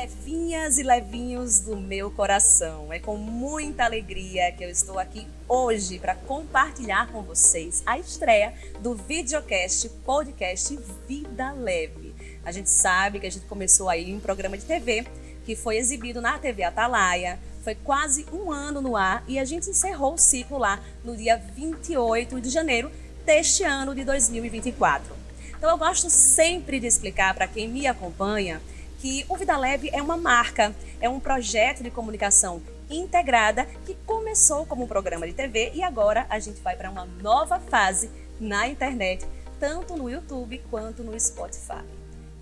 Levinhas e levinhos do meu coração, é com muita alegria que eu estou aqui hoje para compartilhar com vocês a estreia do videocast, podcast Vida Leve. A gente sabe que a gente começou aí um programa de TV que foi exibido na TV Atalaia, foi quase um ano no ar e a gente encerrou o ciclo lá no dia 28 de janeiro deste ano de 2024. Então eu gosto sempre de explicar para quem me acompanha que o Vida Leve é uma marca, é um projeto de comunicação integrada que começou como um programa de TV e agora a gente vai para uma nova fase na internet, tanto no YouTube quanto no Spotify.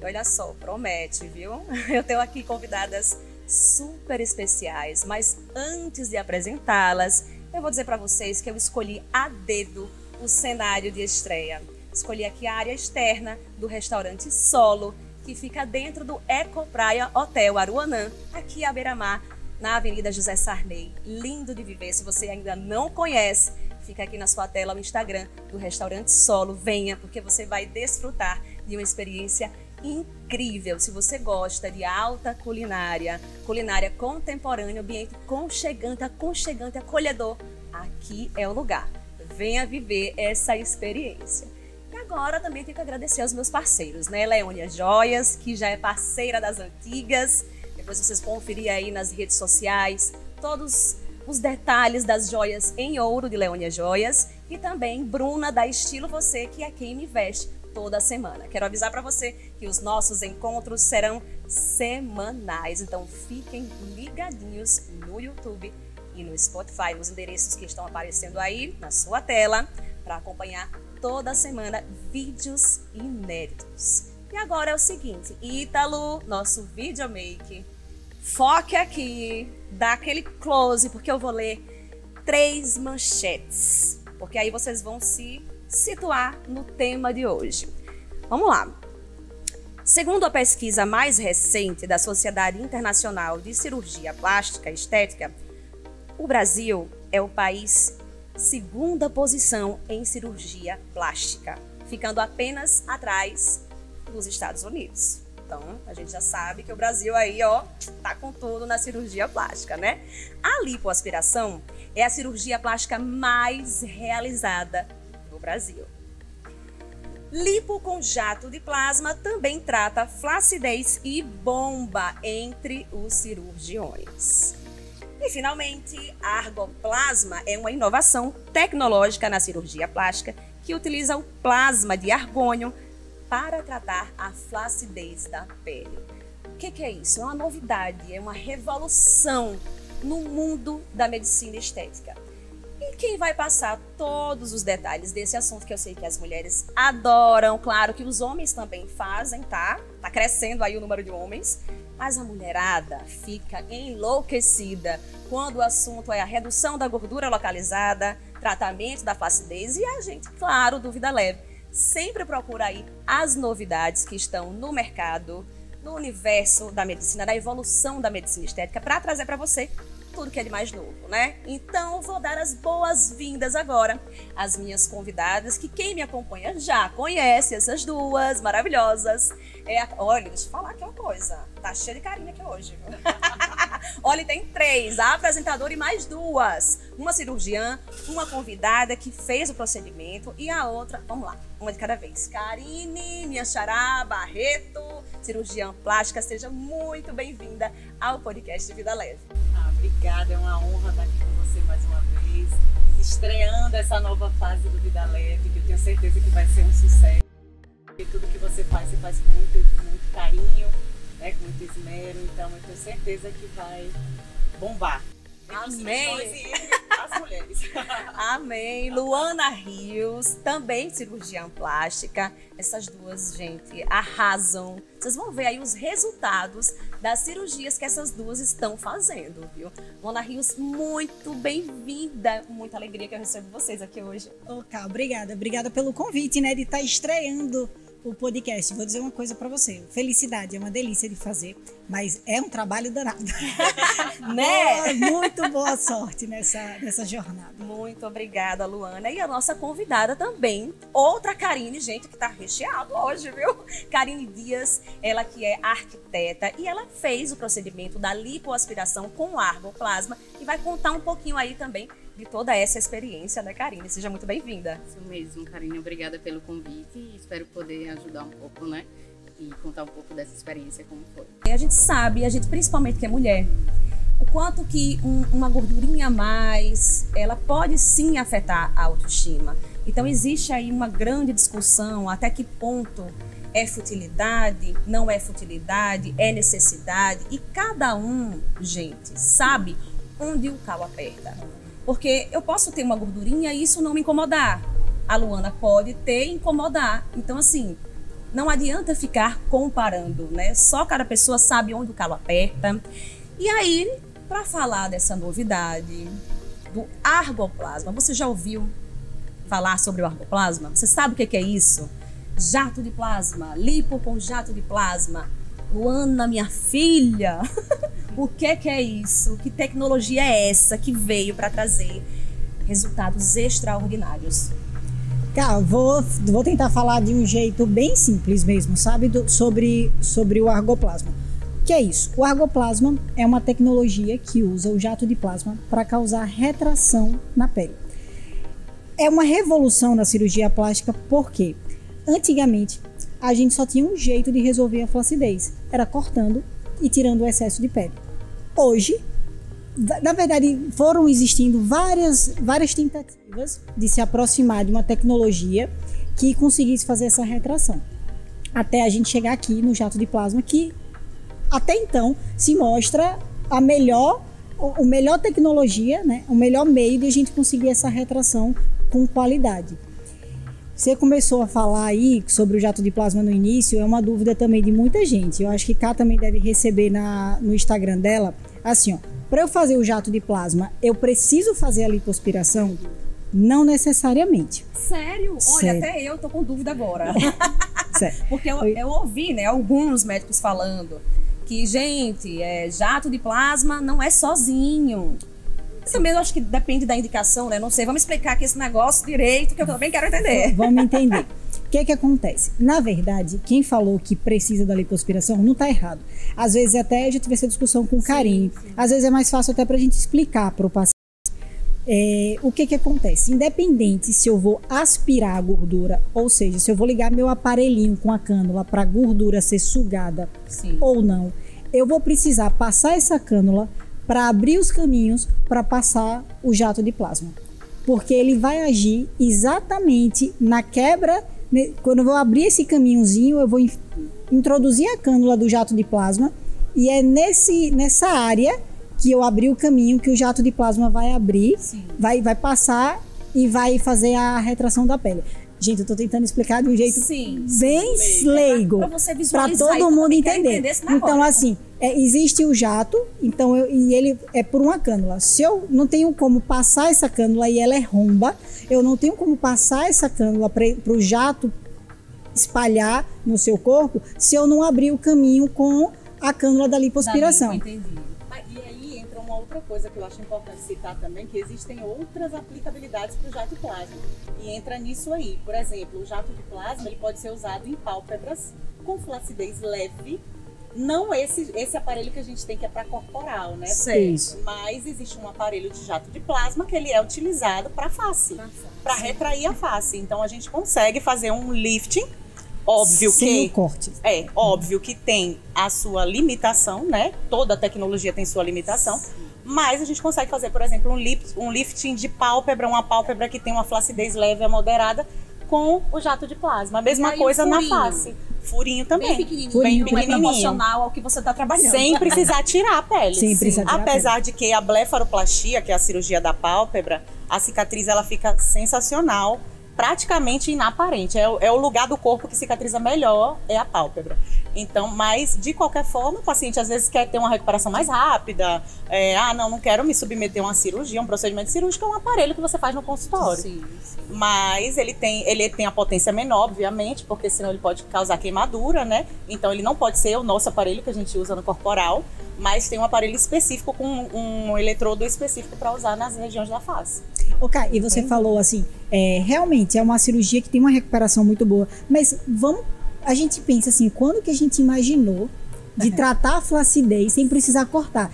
E olha só, promete, viu? Eu tenho aqui convidadas super especiais, mas antes de apresentá-las, eu vou dizer para vocês que eu escolhi a dedo o cenário de estreia. Escolhi aqui a área externa do restaurante Solo, que fica dentro do Eco Praia Hotel Aruanã, aqui à beira-mar, na Avenida José Sarney. Lindo de viver. Se você ainda não conhece, fica aqui na sua tela o Instagram do restaurante Solo. Venha, porque você vai desfrutar de uma experiência incrível. Se você gosta de alta culinária, culinária contemporânea, ambiente aconchegante, acolhedor, aqui é o lugar. Venha viver essa experiência. E agora também tenho que agradecer aos meus parceiros, né? Leônia Joias, que já é parceira das antigas. Depois vocês vão conferir aí nas redes sociais todos os detalhes das joias em ouro de Leônia Joias. E também Bruna da Estilo Você, que é quem me veste toda semana. Quero avisar para você que os nossos encontros serão semanais. Então fiquem ligadinhos no YouTube e no Spotify, nos endereços que estão aparecendo aí na sua tela, para acompanhar toda semana vídeos inéditos. E agora é o seguinte, Ítalo, nosso videomake, foque aqui, dá aquele close, porque eu vou ler 3 manchetes, porque aí vocês vão se situar no tema de hoje. Vamos lá. Segundo a pesquisa mais recente da Sociedade Internacional de Cirurgia Plástica e Estética, o Brasil é o país segunda posição em cirurgia plástica, ficando apenas atrás dos Estados Unidos. Então, a gente já sabe que o Brasil aí, ó, tá com tudo na cirurgia plástica, né? A lipoaspiração é a cirurgia plástica mais realizada no Brasil. Lipo com jato de plasma também trata flacidez e bomba entre os cirurgiões. E, finalmente, a argoplasma é uma inovação tecnológica na cirurgia plástica que utiliza o plasma de argônio para tratar a flacidez da pele. O que é isso? É uma novidade, é uma revolução no mundo da medicina estética. E quem vai passar todos os detalhes desse assunto, que eu sei que as mulheres adoram, claro que os homens também fazem, tá? Tá crescendo aí o número de homens, mas a mulherada fica enlouquecida quando o assunto é a redução da gordura localizada, tratamento da flacidez e a gente, claro, do Vida Leve, sempre procura aí as novidades que estão no mercado, no universo da medicina, da evolução da medicina estética, para trazer para você tudo que é de mais novo, né? Então, vou dar as boas-vindas agora às minhas convidadas, que quem me acompanha já conhece essas duas maravilhosas. Olha, deixa eu falar aqui uma coisa, tá cheia de carinho aqui hoje, viu? Olha, tem 3, a apresentadora e mais 2. Uma cirurgiã, uma convidada que fez o procedimento e a outra, vamos lá, uma de cada vez. Karine, minha xará, Barreto, cirurgiã plástica, seja muito bem-vinda ao podcast Vida Leve. Obrigada, é uma honra estar aqui com você mais uma vez, estreando essa nova fase do Vida Leve, que eu tenho certeza que vai ser um sucesso. E tudo que você faz com muito carinho, né, com muito esmero, então eu tenho certeza que vai bombar. Amém! As mulheres. Amém! Luana Rios, também cirurgiã plástica. Essas duas, gente, arrasam. Vocês vão ver aí os resultados das cirurgias que essas duas estão fazendo, viu? Luana Rios, muito bem-vinda. Muita alegria que eu recebo vocês aqui hoje. Obrigada. Obrigada pelo convite, né, de estar estreando o podcast, vou dizer uma coisa para você. Felicidade é uma delícia de fazer, mas é um trabalho danado. Né? Muito boa sorte nessa jornada. Muito obrigada, Luana. E a nossa convidada também, outra Karine, gente, que tá recheado hoje, viu? Karine Dias, ela que é arquiteta e ela fez o procedimento da lipoaspiração com argoplasma e vai contar um pouquinho aí também de toda essa experiência, né, Karine? Seja muito bem-vinda. Isso mesmo, Karine. Obrigada pelo convite e espero poder ajudar um pouco, né? E contar um pouco dessa experiência, como foi. A gente sabe, principalmente que é mulher, o quanto que uma gordurinha a mais, ela pode sim afetar a autoestima. Então existe aí uma grande discussão até que ponto é futilidade, não é futilidade, é necessidade. E cada um, gente, sabe onde o calo aperta. Porque eu posso ter uma gordurinha e isso não me incomodar. A Luana pode ter e incomodar. Então, assim, não adianta ficar comparando, né? Só cada pessoa sabe onde o calo aperta. E aí, para falar dessa novidade do argoplasma, você já ouviu falar sobre o argoplasma? Você sabe o que é isso? Jato de plasma, lipo com jato de plasma. Luana, minha filha, o que é isso? Que tecnologia é essa que veio para trazer resultados extraordinários? Cara, vou tentar falar de um jeito bem simples mesmo, sabe? Sobre o argoplasma. O que é isso? O argoplasma é uma tecnologia que usa o jato de plasma para causar retração na pele. É uma revolução na cirurgia plástica porque antigamente a gente só tinha um jeito de resolver a flacidez, era cortando e tirando o excesso de pele. Hoje, na verdade, foram existindo várias tentativas de se aproximar de uma tecnologia que conseguisse fazer essa retração. Até a gente chegar aqui no jato de plasma, que até então se mostra a melhor tecnologia, né? O melhor meio de a gente conseguir essa retração com qualidade. Você começou a falar aí sobre o jato de plasma no início, é uma dúvida também de muita gente. Eu acho que Cá também deve receber no Instagram dela, assim, ó, para eu fazer o jato de plasma, eu preciso fazer a lipoaspiração? Não necessariamente. Sério? Olha, Sério. até eu tô com dúvida agora. Sério. Porque eu ouvi, né, alguns médicos falando que, gente, jato de plasma não é sozinho. Também eu acho que depende da indicação, né? Não sei, vamos explicar aqui esse negócio direito, que eu também quero entender. Vamos entender. O que acontece? Na verdade, quem falou que precisa da lipoaspiração não está errado. Às vezes até já tive essa discussão com Karine. Às vezes é mais fácil até para a gente explicar para o paciente. O que acontece? Independente se eu vou aspirar a gordura, ou seja, se eu vou ligar meu aparelhinho com a cânula para a gordura ser sugada ou não, eu vou precisar passar essa cânula para abrir os caminhos para passar o jato de plasma. Porque ele vai agir exatamente na quebra. Quando eu vou abrir esse caminhozinho, eu vou introduzir a cânula do jato de plasma e é nessa área que eu abri o caminho que o jato de plasma vai abrir, vai passar e vai fazer a retração da pele. Gente, eu tô tentando explicar de um jeito bem leigo, para todo mundo entender. Então, assim, existe o jato, então e ele é por uma cânula. Se eu não tenho como passar essa cânula e ela é romba, eu não tenho como passar essa cânula para o jato espalhar no seu corpo se eu não abrir o caminho com a cânula da lipoaspiração. Entendi. E aí entra uma outra coisa que eu acho importante citar também, que existem outras aplicabilidades para o jato de plasma. E entra nisso aí. Por exemplo, o jato de plasma ele pode ser usado em pálpebras com flacidez leve. Não esse aparelho que a gente tem que é para corporal, né? Isso. Mas existe um aparelho de jato de plasma que ele é utilizado para face, para retrair a face. Então a gente consegue fazer um lifting. Óbvio sem corte. Óbvio que tem a sua limitação, né? Toda tecnologia tem sua limitação. Mas a gente consegue fazer, por exemplo, um lifting de pálpebra, uma pálpebra que tem uma flacidez leve a moderada, com o jato de plasma. A mesma coisa na face. Furinho também. Bem pequenininho. É proporcional ao que você está trabalhando. Sem precisar tirar a pele. Sem precisar tirar Apesar a pele. de que a blefaroplastia, que é a cirurgia da pálpebra, a cicatriz ela fica sensacional. praticamente inaparente. É o lugar do corpo que cicatriza melhor, é a pálpebra. Então, mas de qualquer forma, o paciente às vezes quer ter uma recuperação mais rápida. Não quero me submeter a uma cirurgia, um procedimento cirúrgico é um aparelho que você faz no consultório. Sim. Mas ele tem a potência menor, obviamente, porque senão ele pode causar queimadura, né? Então ele não pode ser o nosso aparelho que a gente usa no corporal, mas tem um aparelho específico com um eletrodo específico para usar nas regiões da face. Ok, e você falou assim, realmente é uma cirurgia que tem uma recuperação muito boa, mas a gente pensa assim, quando que a gente imaginou de tratar a flacidez sem precisar cortar?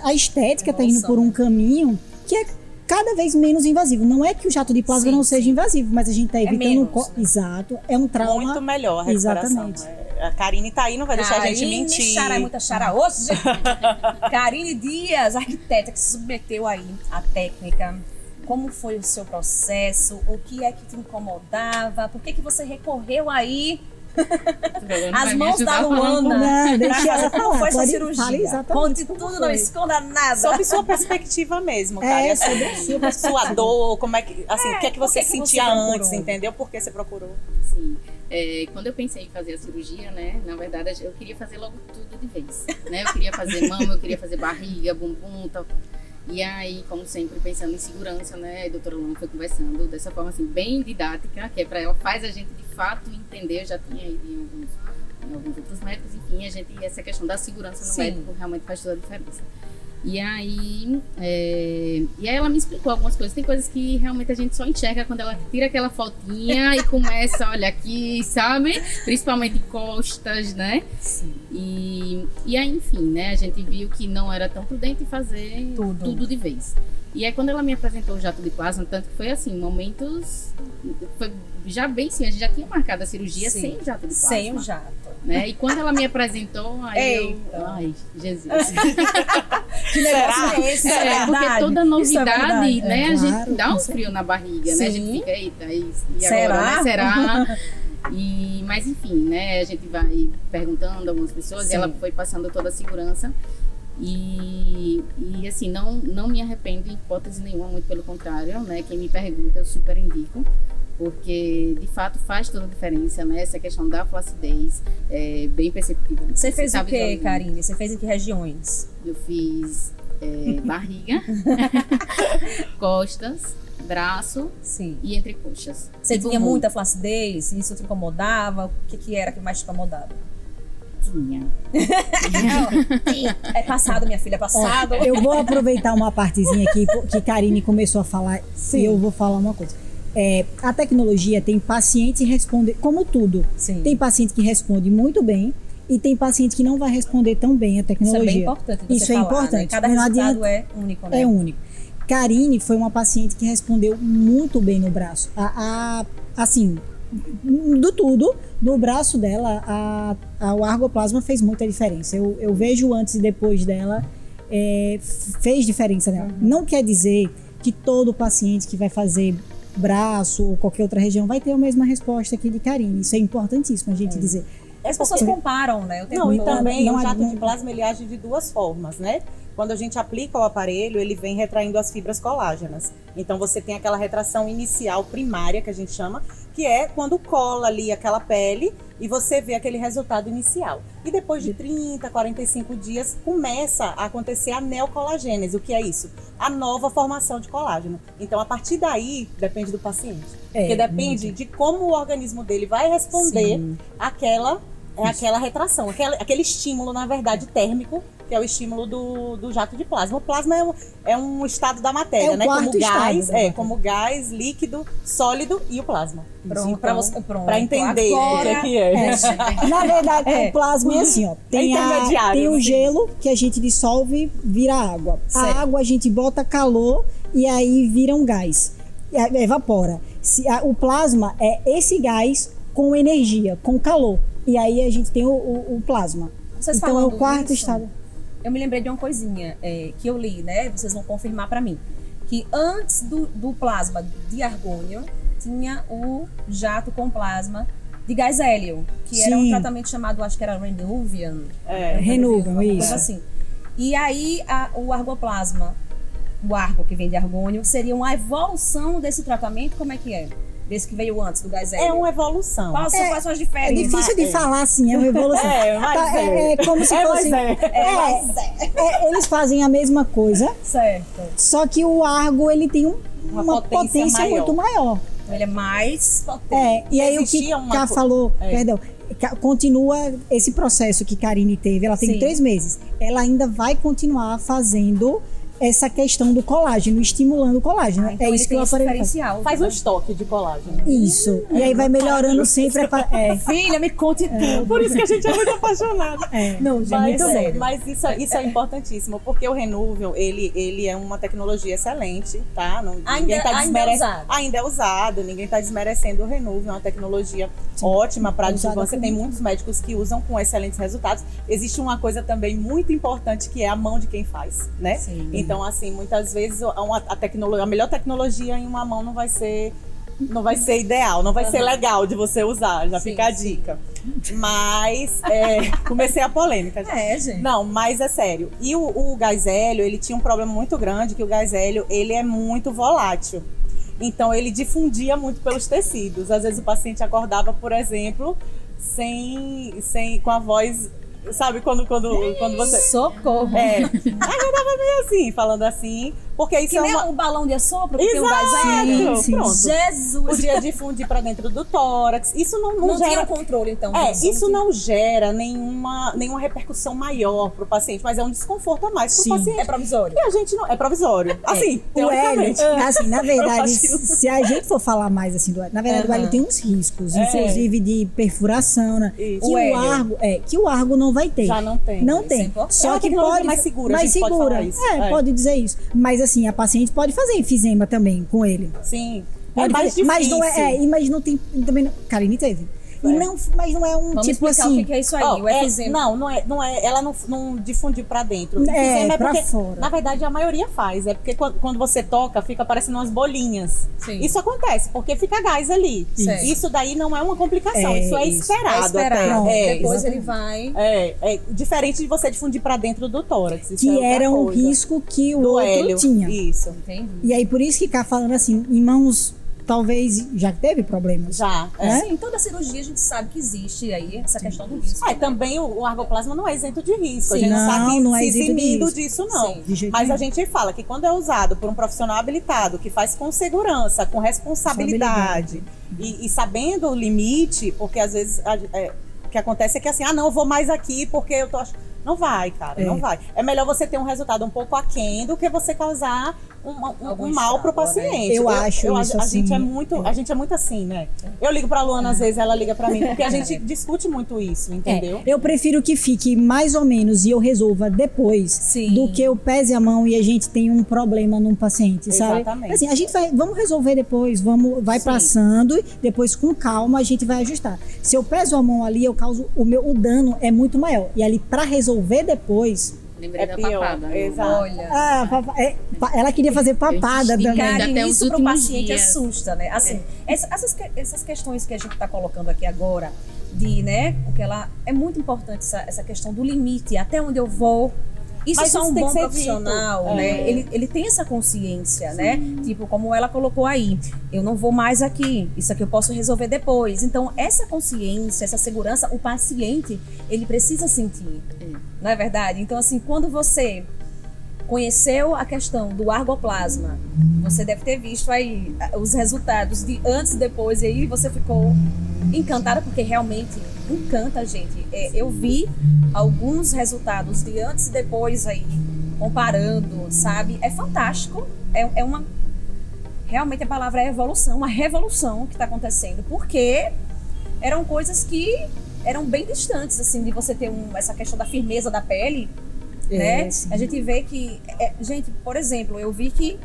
A estética está indo por um caminho que é cada vez menos invasivo. Não é que o jato de plasma não seja invasivo, mas a gente está evitando Exato, é um trauma. Muito melhor a recuperação. Exatamente. A Karine tá aí, não vai deixar a gente mentir. Karine, muita chara hoje. Karine Dias, arquiteta que se submeteu aí à técnica. Como foi o seu processo? O que é que te incomodava? Por que você recorreu aí as mãos da Luana? Não, deixa ela falar. Como foi essa Fale cirurgia? Conte tudo, não esconda nada. Sobre sua perspectiva mesmo, cara. Sobre sua dor, como é que, assim, o que é que você sentia antes, entendeu? Por que você procurou? Sim. Quando eu pensei em fazer a cirurgia, né, na verdade eu queria fazer logo tudo de vez, né? Eu queria fazer mama, eu queria fazer barriga, bumbum, tal. E aí, como sempre, pensando em segurança, né, a doutora Luana foi conversando dessa forma, assim, bem didática, que é para ela, faz a gente de fato entender. Eu já tinha ido em alguns outros médicos, enfim, essa questão da segurança no médico realmente faz toda a diferença. E aí ela me explicou algumas coisas. Tem coisas que realmente a gente só enxerga quando ela tira aquela fotinha e começa, olha aqui, sabe? Principalmente costas, né? Sim. E aí, enfim, né? A gente viu que não era tão prudente fazer tudo de vez. E aí, quando ela me apresentou o jato de plasma, tanto que foi assim, momentos... Foi já bem sim, a gente já tinha marcado a cirurgia sem o jato de plasma. Sem o jato. Né? E quando ela me apresentou, aí ai, Jesus. Que negócio é esse? Porque toda novidade, né? A gente Claro, dá um frio na barriga, né? A gente fica, eita, e Será? agora, né? Será? Mas enfim, né? A gente vai perguntando a algumas pessoas e ela foi passando toda a segurança. E assim, não me arrependo em hipótese nenhuma, muito pelo contrário, né? Quem me pergunta, eu super indico. Porque, de fato, faz toda a diferença, né? Essa questão da flacidez é bem perceptível. Você fez o quê, Karine? Você fez em que regiões? Eu fiz barriga, costas, braço e entrecoxas. Você tinha muita flacidez? Isso te incomodava? O que era que mais te incomodava? Tinha. É passado, minha filha, é passado. Eu vou aproveitar uma partezinha aqui que Karine começou a falar e eu vou falar uma coisa. A tecnologia tem paciente que responde, como tudo, tem paciente que responde muito bem e tem paciente que não vai responder tão bem a tecnologia. Isso é bem importante você falar, importante. Né? Cada resultado é único, né? É único. Karine foi uma paciente que respondeu muito bem no braço. Assim, do tudo, no braço dela, o argoplasma fez muita diferença. Eu vejo antes e depois dela, fez diferença nela. Não quer dizer que todo paciente que vai fazer braço ou qualquer outra região vai ter a mesma resposta aqui de Karine. Isso é importantíssimo a gente dizer. As pessoas comparam, né? E também o jato de plasma ele age de duas formas, né? Quando a gente aplica o aparelho, ele vem retraindo as fibras colágenas. Então você tem aquela retração inicial primária, que a gente chama, que é quando cola ali aquela pele e você vê aquele resultado inicial. E depois de 30, 45 dias, começa a acontecer a neocolagênese. O que é isso? A nova formação de colágeno. Então, a partir daí, depende do paciente. Porque depende de como o organismo dele vai responder àquela retração, aquele estímulo, na verdade, térmico, que é o estímulo do jato de plasma. O plasma é um estado da matéria, né? Como gás, líquido, sólido e o plasma. Pronto, para entender agora, o que é. Na verdade, o plasma é assim, ó. Tem o gelo que a gente dissolve, vira água. A água a gente bota calor e aí vira um gás. Evapora. O plasma é esse gás com energia, com calor. E aí a gente tem o plasma. Então é o quarto estado. Eu me lembrei de uma coisinha que eu li, né? Vocês vão confirmar para mim. Que antes do plasma de argônio, tinha o jato com plasma de gás hélio, que era um tratamento chamado, acho que era Renuvian. Renuvian, isso. Assim. E aí o argoplasma, o argo que vem de argônio, seria uma evolução desse tratamento? Como é que é? desse que veio antes do gás hélio? É uma evolução. Quais são as É diferenças? difícil de falar assim, é uma evolução. Mas É como se fosse. Eles fazem a mesma coisa, Certo. só que o Argo ele tem uma potência maior. muito maior. Então ele é mais potente. E aí o que Existia uma Ká co- falou, perdão, continua esse processo que Karine teve, ela tem Sim. 3 meses. Ela ainda vai continuar fazendo essa questão do colágeno, estimulando o colágeno. Então é ele isso que tem o esse aparelho faz. diferencial. Faz um estoque de colágeno. Isso. E aí vai melhorando sempre. Filha, me conte tudo. Por isso que a gente é muito apaixonado. Não, gente, Mas, muito sério. mas isso é importantíssimo, porque o Renúvel, ele é uma tecnologia excelente, tá? Ninguém tá ainda é usado. Ainda é usado, ninguém está desmerecendo o Renúvel, é uma tecnologia ótima para Usada adjuvância, tem muitos médicos que usam com excelentes resultados. Existe uma coisa também muito importante que é a mão de quem faz, né? Sim. Então, assim, muitas vezes a melhor tecnologia em uma mão não vai ser ideal, não vai ser legal de você usar, já Sim, fica a dica. Mas, comecei a polêmica. Gente. Não, mas é sério. E o gás hélio, ele tinha um problema muito grande, que o gás hélio, ele é muito volátil. Então, ele difundia muito pelos tecidos. Às vezes o paciente acordava, por exemplo, com a voz... Sabe, quando você... Socorro. Acordava meio assim, falando assim, porque isso Que nem um balão de assopro que tem um gás hélio. Sim, Pronto. Jesus. Podia difundir para dentro do tórax. Isso não Não gera... tinha controle, então. isso não gera nenhuma repercussão maior para o paciente, mas é um desconforto a mais para o paciente. É provisório. E a gente não... É provisório. Assim, O hélio, teoricamente. assim, na verdade, acho que não. se a gente for falar mais assim do hélio, na verdade o hélio tem uns riscos, inclusive de perfuração, né? Isso. Que o Argo não vai ter. Já não tem. Não Isso é tem. importante. Só É uma que tecnologia pode mais segura, a mais gente pode segura. falar isso. Pode dizer isso. Mas assim, a paciente pode fazer enfisema também com ele. Sim. Pode é mais fazer, difícil. mas não tem também. Karine teve. Mas não é um Vamos tipo explicar assim. o que é isso aí, o efizema. Não é. Ela não difundiu pra dentro. O É, efizema pra porque, fora. na verdade, a maioria faz. É porque quando você toca, fica parecendo umas bolinhas. Sim. Isso acontece, porque fica gás ali. Certo. Isso daí não é uma complicação. Isso é isso. esperado. É esperado. Até. Depois exatamente. ele vai... É diferente de você difundir pra dentro do tórax. Isso é Que outra era um coisa. risco que o Do outro hélio. tinha. Isso. Entendi. E aí, por isso que cá falando assim, em mãos, talvez já teve problemas. Já. Sim, toda cirurgia a gente sabe que existe aí essa questão do risco. Também o argoplasma não é isento de risco. Sim, a gente não está aqui não é se isento de eximindo risco. disso, não. Sim. De jeito Mas nenhum. a gente fala que quando é usado por um profissional habilitado, que faz com segurança, com responsabilidade e sabendo o limite, porque às vezes o que acontece é que assim, não, eu vou mais aqui porque eu tô achando. Não vai, cara, não vai. É melhor você ter um resultado um pouco aquém do que você causar Algum um mal pro estrago, né? paciente. Eu acho isso a assim, gente é muito assim, né? Eu ligo pra Luana, às vezes ela liga pra mim, porque a gente discute muito isso, entendeu? Eu prefiro que fique mais ou menos e eu resolva depois Sim. do que eu pese a mão e a gente tem um problema num paciente, sabe? Exatamente. Assim, a gente vamos resolver depois, vai Sim. passando e depois com calma a gente vai ajustar. Se eu peso a mão ali, eu causo o dano é muito maior. E ali para resolver depois, Lembrei da pior. papada. né? Exato. Olha. ela queria fazer papada Eu também. expliquei. Cara, até os isso pro últimos paciente dias. assusta, né? Assim, essas questões que a gente está colocando aqui agora, porque ela é muito importante essa questão do limite, até onde eu vou. Isso Mas só isso um tem bom que ser profissional, dito. né? Ele tem essa consciência, né? Tipo, como ela colocou aí, eu não vou mais aqui, isso aqui eu posso resolver depois. Então, essa consciência, essa segurança, o paciente, ele precisa sentir, não é verdade? Então, assim, quando você conheceu a questão do argoplasma, você deve ter visto aí os resultados de antes e depois, e aí você ficou encantada, porque realmente encanta a gente. Eu vi alguns resultados de antes e depois aí, comparando, sabe? É fantástico. Realmente a palavra é evolução, uma revolução que está acontecendo, porque eram coisas que eram bem distantes, assim, de você ter essa questão da firmeza da pele, né? Sim. A gente vê que, gente, por exemplo, eu vi que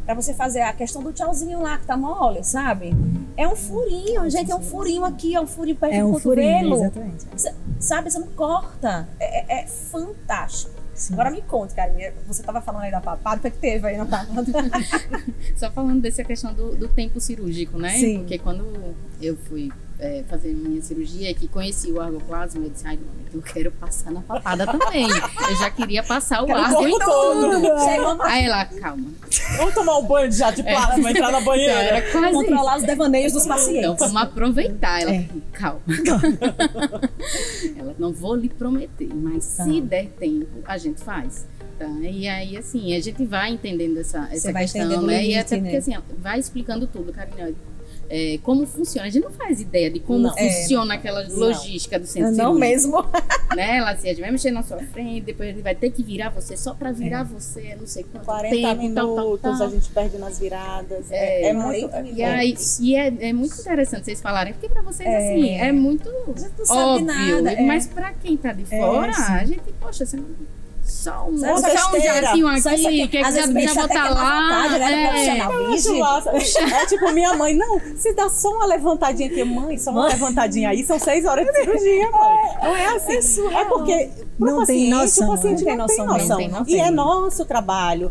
pra você fazer a questão do tchauzinho lá, que tá mole, sabe? É um furinho, gente, é um furinho aqui, é um furinho perto do cotovelo. Exatamente. Sabe, você não corta. É fantástico. Sim. Agora me conte, cara, você tava falando aí da papada, o que teve aí na papada? Só falando dessa questão do tempo cirúrgico, né? Sim. Porque quando eu fui fazer minha cirurgia, que conheci o argoplasma, eu disse, ai, não, eu quero passar na papada também. Eu já queria passar o argo em tudo. Aí ela, calma. Vamos tomar um banho de jato de plasma, entrar na banheira. Era quase Controlar isso. os devaneios dos pacientes. Então, vamos aproveitar. Ela, calma. Ela, não vou lhe prometer, mas se der tempo, a gente faz. Tá? E aí, assim, a gente vai entendendo essa vai questão, entendendo o né? E limite, até porque, né? assim, vai explicando tudo, Karine. Como funciona. A gente não faz ideia de como funciona aquela logística do centro Não cirúrgico. mesmo. Né? Ela assim, a gente vai mexer na sua frente, depois a gente vai ter que virar você só pra virar você, não sei quanto 40 tempo, minutos, a gente perde nas viradas. É muito. E aí, é muito interessante vocês falarem, porque pra vocês, assim, é muito não sabe óbvio. nada, Mas pra quem tá de fora, sim. a gente, poxa, assim, só um besteira. jatinho aqui, Só isso aqui. que Às já vezes botar até que é lá. má vontade, né, do profissional. Eu acho massa. É tipo minha mãe, não, se dá só uma levantadinha aqui, mãe, só uma levantadinha aí, são 6 horas de cirurgia, mãe. Não é assim. É porque Não tem noção, o paciente né? não tem Não tem noção. noção. E é nosso trabalho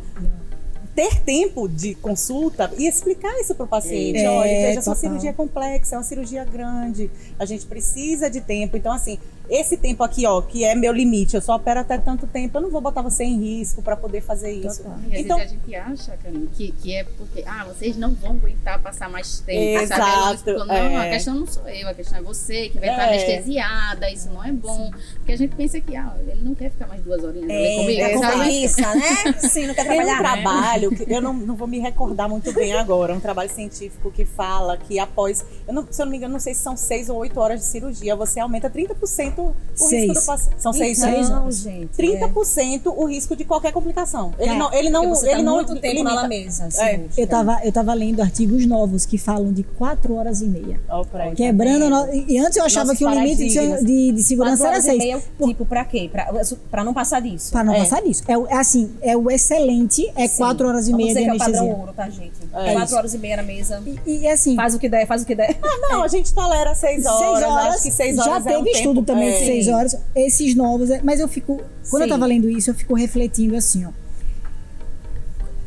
ter tempo de consulta e explicar isso para o paciente. Olha, veja, sua cirurgia é complexa, é uma cirurgia grande, a gente precisa de tempo. Então, assim, esse tempo aqui, ó, que é meu limite, eu só opero até tanto tempo, eu não vou botar você em risco para poder fazer isso. E às Então, vezes a gente acha, Karine, que é porque, vocês não vão aguentar passar mais tempo, Exato, sabe? Não, a questão não sou eu, a questão é você, que vai estar anestesiada, isso não é bom. Porque a gente pensa que, ele não quer ficar mais 2 horinhas ali comigo, É sabe? preguiça, né? Sim, não quer tem um trabalhar. trabalho que eu não vou me recordar muito bem agora, um trabalho científico que fala que após, se eu não me engano, não sei se são 6 ou 8 horas de cirurgia, você aumenta 30% o risco do paciente. São 6 Não, gente. 30% o risco de qualquer complicação. Ele não, Você tá muito tempo limita. na mesa. Eu tava lendo artigos novos que falam de 4 horas e meia. Quebrando. E antes eu achava Nossos que o limite paradigmas. de segurança era 6. Tipo, pra quê? Pra não passar disso. Para não passar disso. É o excelente, 4 horas e meia de Você que é o padrão anestesia. ouro, tá, gente? É 4 isso. horas e meia na mesa. E assim, Faz o que der, faz o que der. Não, a gente tolera 6 horas. Acho que 6 horas já é um teve estudo tempo, também de 6 horas. Esses novos, mas eu fico. Quando eu tava lendo isso, eu fico refletindo assim, ó.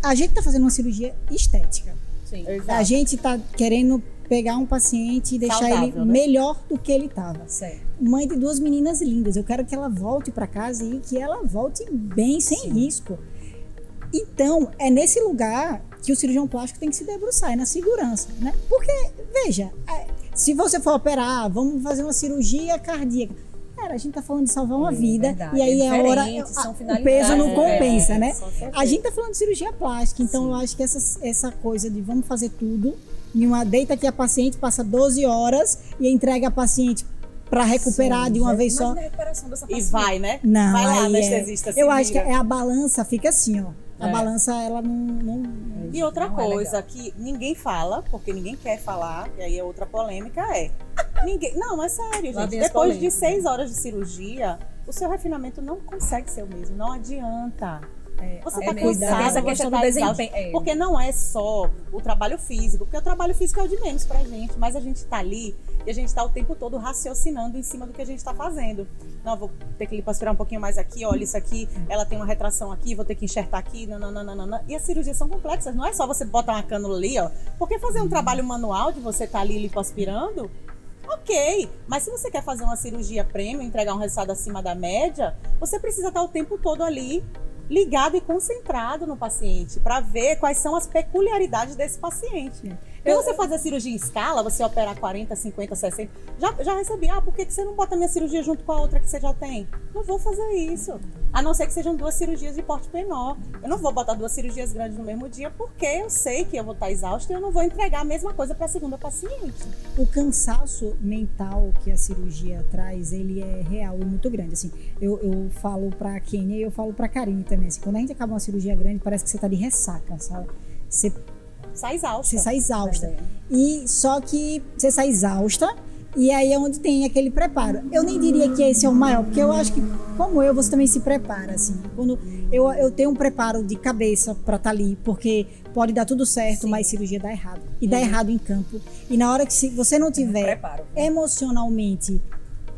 A gente tá fazendo uma cirurgia estética. Sim. Exato. A gente tá querendo pegar um paciente e deixar Saudável, ele né? melhor do que ele tava. Certo. Mãe de 2 meninas lindas. Eu quero que ela volte para casa e que ela volte bem, sem risco. Então, é nesse lugar que o cirurgião plástico tem que se debruçar, é na segurança, né? Porque, veja, se você for operar, vamos fazer uma cirurgia cardíaca. Cara, a gente tá falando de salvar uma vida, verdade, e aí é a hora, diferente, são o finalidades, peso não compensa, né? com certeza. A gente tá falando de cirurgia plástica, então eu acho que essa coisa de vamos fazer tudo, e uma deita aqui a paciente, passa 12 horas e entrega a paciente para recuperar de uma vez só. Imagina a recuperação dessa E paciente. vai, né? Não, vai lá, aí anestesista. se eu acho que vira. a balança fica assim, ó. A balança, ela não E outra Não é coisa legal. que ninguém fala, porque ninguém quer falar, e aí é outra polêmica, ninguém. Não, é sério, Lá gente. vem as Depois de polêmicas. 6 horas de cirurgia, o seu refinamento não consegue ser o mesmo. Não adianta. Você tá mesmo, cansada, essa você questão tá do exausta. desempenho. Porque não é só o trabalho físico, porque o trabalho físico é o de menos pra gente, mas a gente tá ali e a gente tá o tempo todo raciocinando em cima do que a gente tá fazendo. Não, vou ter que lipoaspirar um pouquinho mais aqui, olha isso aqui, ela tem uma retração aqui, vou ter que enxertar aqui, nananana. E as cirurgias são complexas, não é só você botar uma cânula ali, ó. Porque fazer um trabalho manual de você tá ali lipoaspirando, ok, mas se você quer fazer uma cirurgia premium, entregar um resultado acima da média, você precisa estar o tempo todo ali ligado e concentrado no paciente para ver quais são as peculiaridades desse paciente. Quando você faz a cirurgia em escala, você operar 40, 50, 60, já recebi, por que você não bota a minha cirurgia junto com a outra que você já tem? Não vou fazer isso. A não ser que sejam 2 cirurgias de porte menor. Eu não vou botar 2 cirurgias grandes no mesmo dia, porque eu sei que eu vou estar exausta e eu não vou entregar a mesma coisa para a segunda paciente. O cansaço mental que a cirurgia traz, ele é real e muito grande. Assim, eu falo pra Kênia e eu falo pra Karine também. Assim, quando a gente acaba uma cirurgia grande, parece que você tá de ressaca, sabe? Você Sai exausta. sai exausta. E só que você sai exausta e aí é onde tem aquele preparo. Eu nem diria que esse é o maior, porque eu acho que, como eu, você também se prepara, assim. Quando eu tenho um preparo de cabeça pra estar ali, porque pode dar tudo certo, mas cirurgia dá errado. E dá errado em campo. E na hora que se você não tiver Preparo. emocionalmente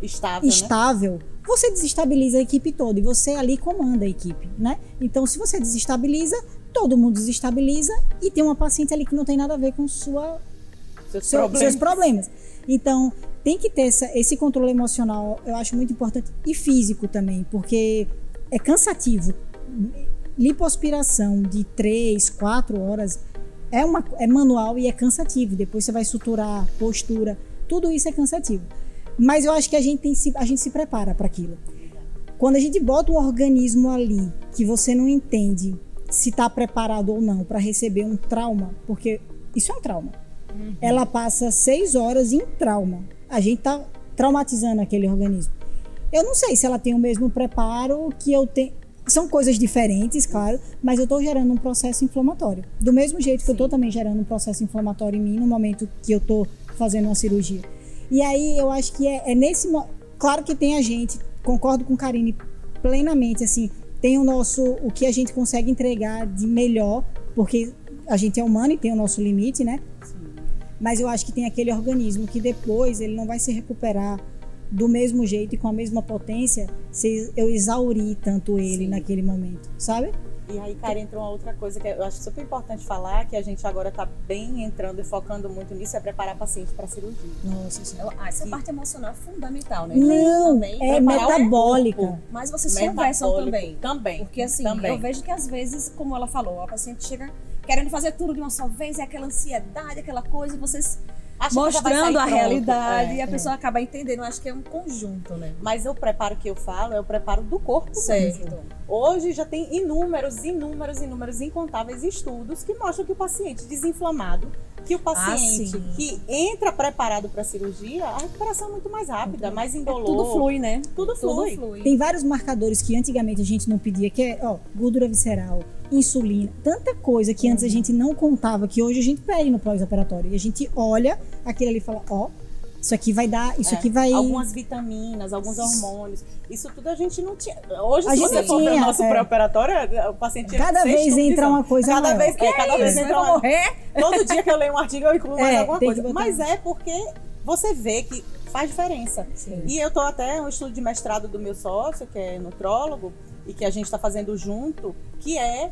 Estável, né? estável, você desestabiliza a equipe toda e você ali comanda a equipe, né? Então, se você desestabiliza, todo mundo desestabiliza e tem uma paciente ali que não tem nada a ver com seus problemas. Então, tem que ter esse controle emocional, eu acho muito importante, e físico também, porque é cansativo. Lipoaspiração de 3, 4 horas é manual e é cansativo. Depois você vai suturar, postura, tudo isso é cansativo. Mas eu acho que a gente se prepara para aquilo. Quando a gente bota um organismo ali que você não entende se está preparado ou não para receber um trauma, porque isso é um trauma. Ela passa 6 horas em trauma. A gente está traumatizando aquele organismo. Eu não sei se ela tem o mesmo preparo que eu tenho. São coisas diferentes, claro, mas eu estou gerando um processo inflamatório. Do mesmo jeito que eu estou também gerando um processo inflamatório em mim no momento que eu estou fazendo uma cirurgia. E aí eu acho que é nesse... Claro que tem a gente, concordo com Karine plenamente, assim, tem o que a gente consegue entregar de melhor, porque a gente é humano e tem o nosso limite, né? Sim. Mas eu acho que tem aquele organismo que depois ele não vai se recuperar do mesmo jeito e com a mesma potência se eu exaurir tanto ele naquele momento, sabe? E aí, Karine, entra uma outra coisa que eu acho super importante falar, que a gente agora está bem entrando e focando muito nisso, é preparar paciente para cirurgia. Nossa, isso essa parte emocional é fundamental, né? Não, também é metabólica. Mas vocês conversam também. Também. Porque assim, eu vejo que às vezes, como ela falou, a paciente chega querendo fazer tudo de uma só vez, é aquela ansiedade, aquela coisa, e vocês mostrando a realidade e a pessoa acaba entendendo. Acho que é um conjunto, né? Mas o preparo que eu falo é o preparo do corpo mesmo. Hoje já tem incontáveis estudos que mostram que o paciente desinflamado, que o paciente que entra preparado para a cirurgia, a recuperação é muito mais rápida, mais indolor. Tudo flui, né? Tudo flui. Tem vários marcadores que antigamente a gente não pedia, que é gordura visceral, insulina, tanta coisa que antes a gente não contava, que hoje a gente pede no pós-operatório. E a gente olha aquilo ali e fala, isso aqui vai dar, isso aqui vai... Algumas vitaminas, alguns hormônios. Isso tudo a gente não tinha. Hoje, se você for ver o nosso pré-operatório, o paciente tinha cada vez entra uma coisa cada maior. vez entra uma... Todo dia que eu leio um artigo, eu incluo mais alguma coisa. Mas é porque você vê que faz diferença. Sim. E eu tô até um estudo de mestrado do meu sócio, que é nutrólogo, e que a gente está fazendo junto, que é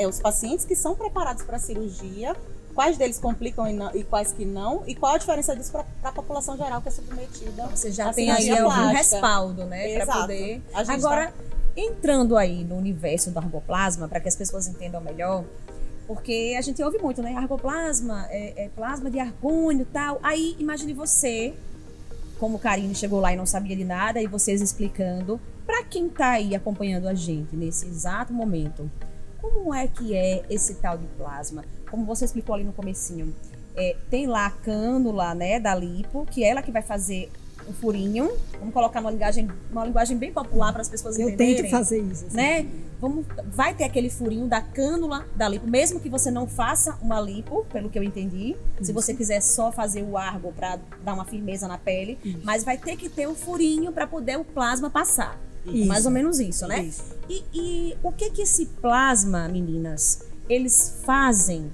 os pacientes que são preparados para a cirurgia, quais deles complicam e quais que não, e qual a diferença disso para a população geral que é submetida. Você já tem aí algum respaldo, né, para poder... Agora, entrando aí no universo do argoplasma, para que as pessoas entendam melhor, porque a gente ouve muito, né, argoplasma, é plasma de argônio e tal. Aí, imagine você, como Karine chegou lá e não sabia de nada, e vocês explicando, para quem está aí acompanhando a gente nesse exato momento, como é que é esse tal de plasma? Como você explicou ali no comecinho, tem lá a cânula, né, da lipo, que é ela que vai fazer o furinho. Vamos colocar uma linguagem bem popular para as pessoas entenderem. Eu tento fazer isso. Assim. Né? Vai ter aquele furinho da cânula da lipo, mesmo que você não faça uma lipo, pelo que eu entendi. Isso. Se você quiser só fazer o argo para dar uma firmeza na pele, mas vai ter que ter o furinho para poder o plasma passar. Isso. Mais ou menos isso, né? Isso. E o que esse plasma, meninas, eles fazem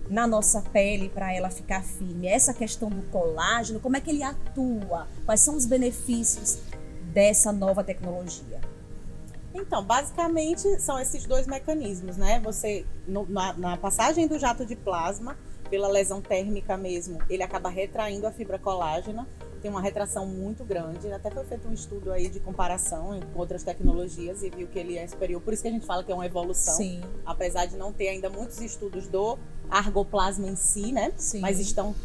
na nossa pele para ela ficar firme? Essa questão do colágeno, como é que ele atua? Quais são os benefícios dessa nova tecnologia? Então, basicamente, são esses dois mecanismos, né? Você, na passagem do jato de plasma, pela lesão térmica mesmo, ele acaba retraindo a fibra colágena, tem uma retração muito grande. Até foi feito um estudo aí de comparação com outras tecnologias e viu que ele é superior. Por isso que a gente fala que é uma evolução. Sim. Apesar de não ter ainda muitos estudos do argoplasma em si, né? Sim. Mas estão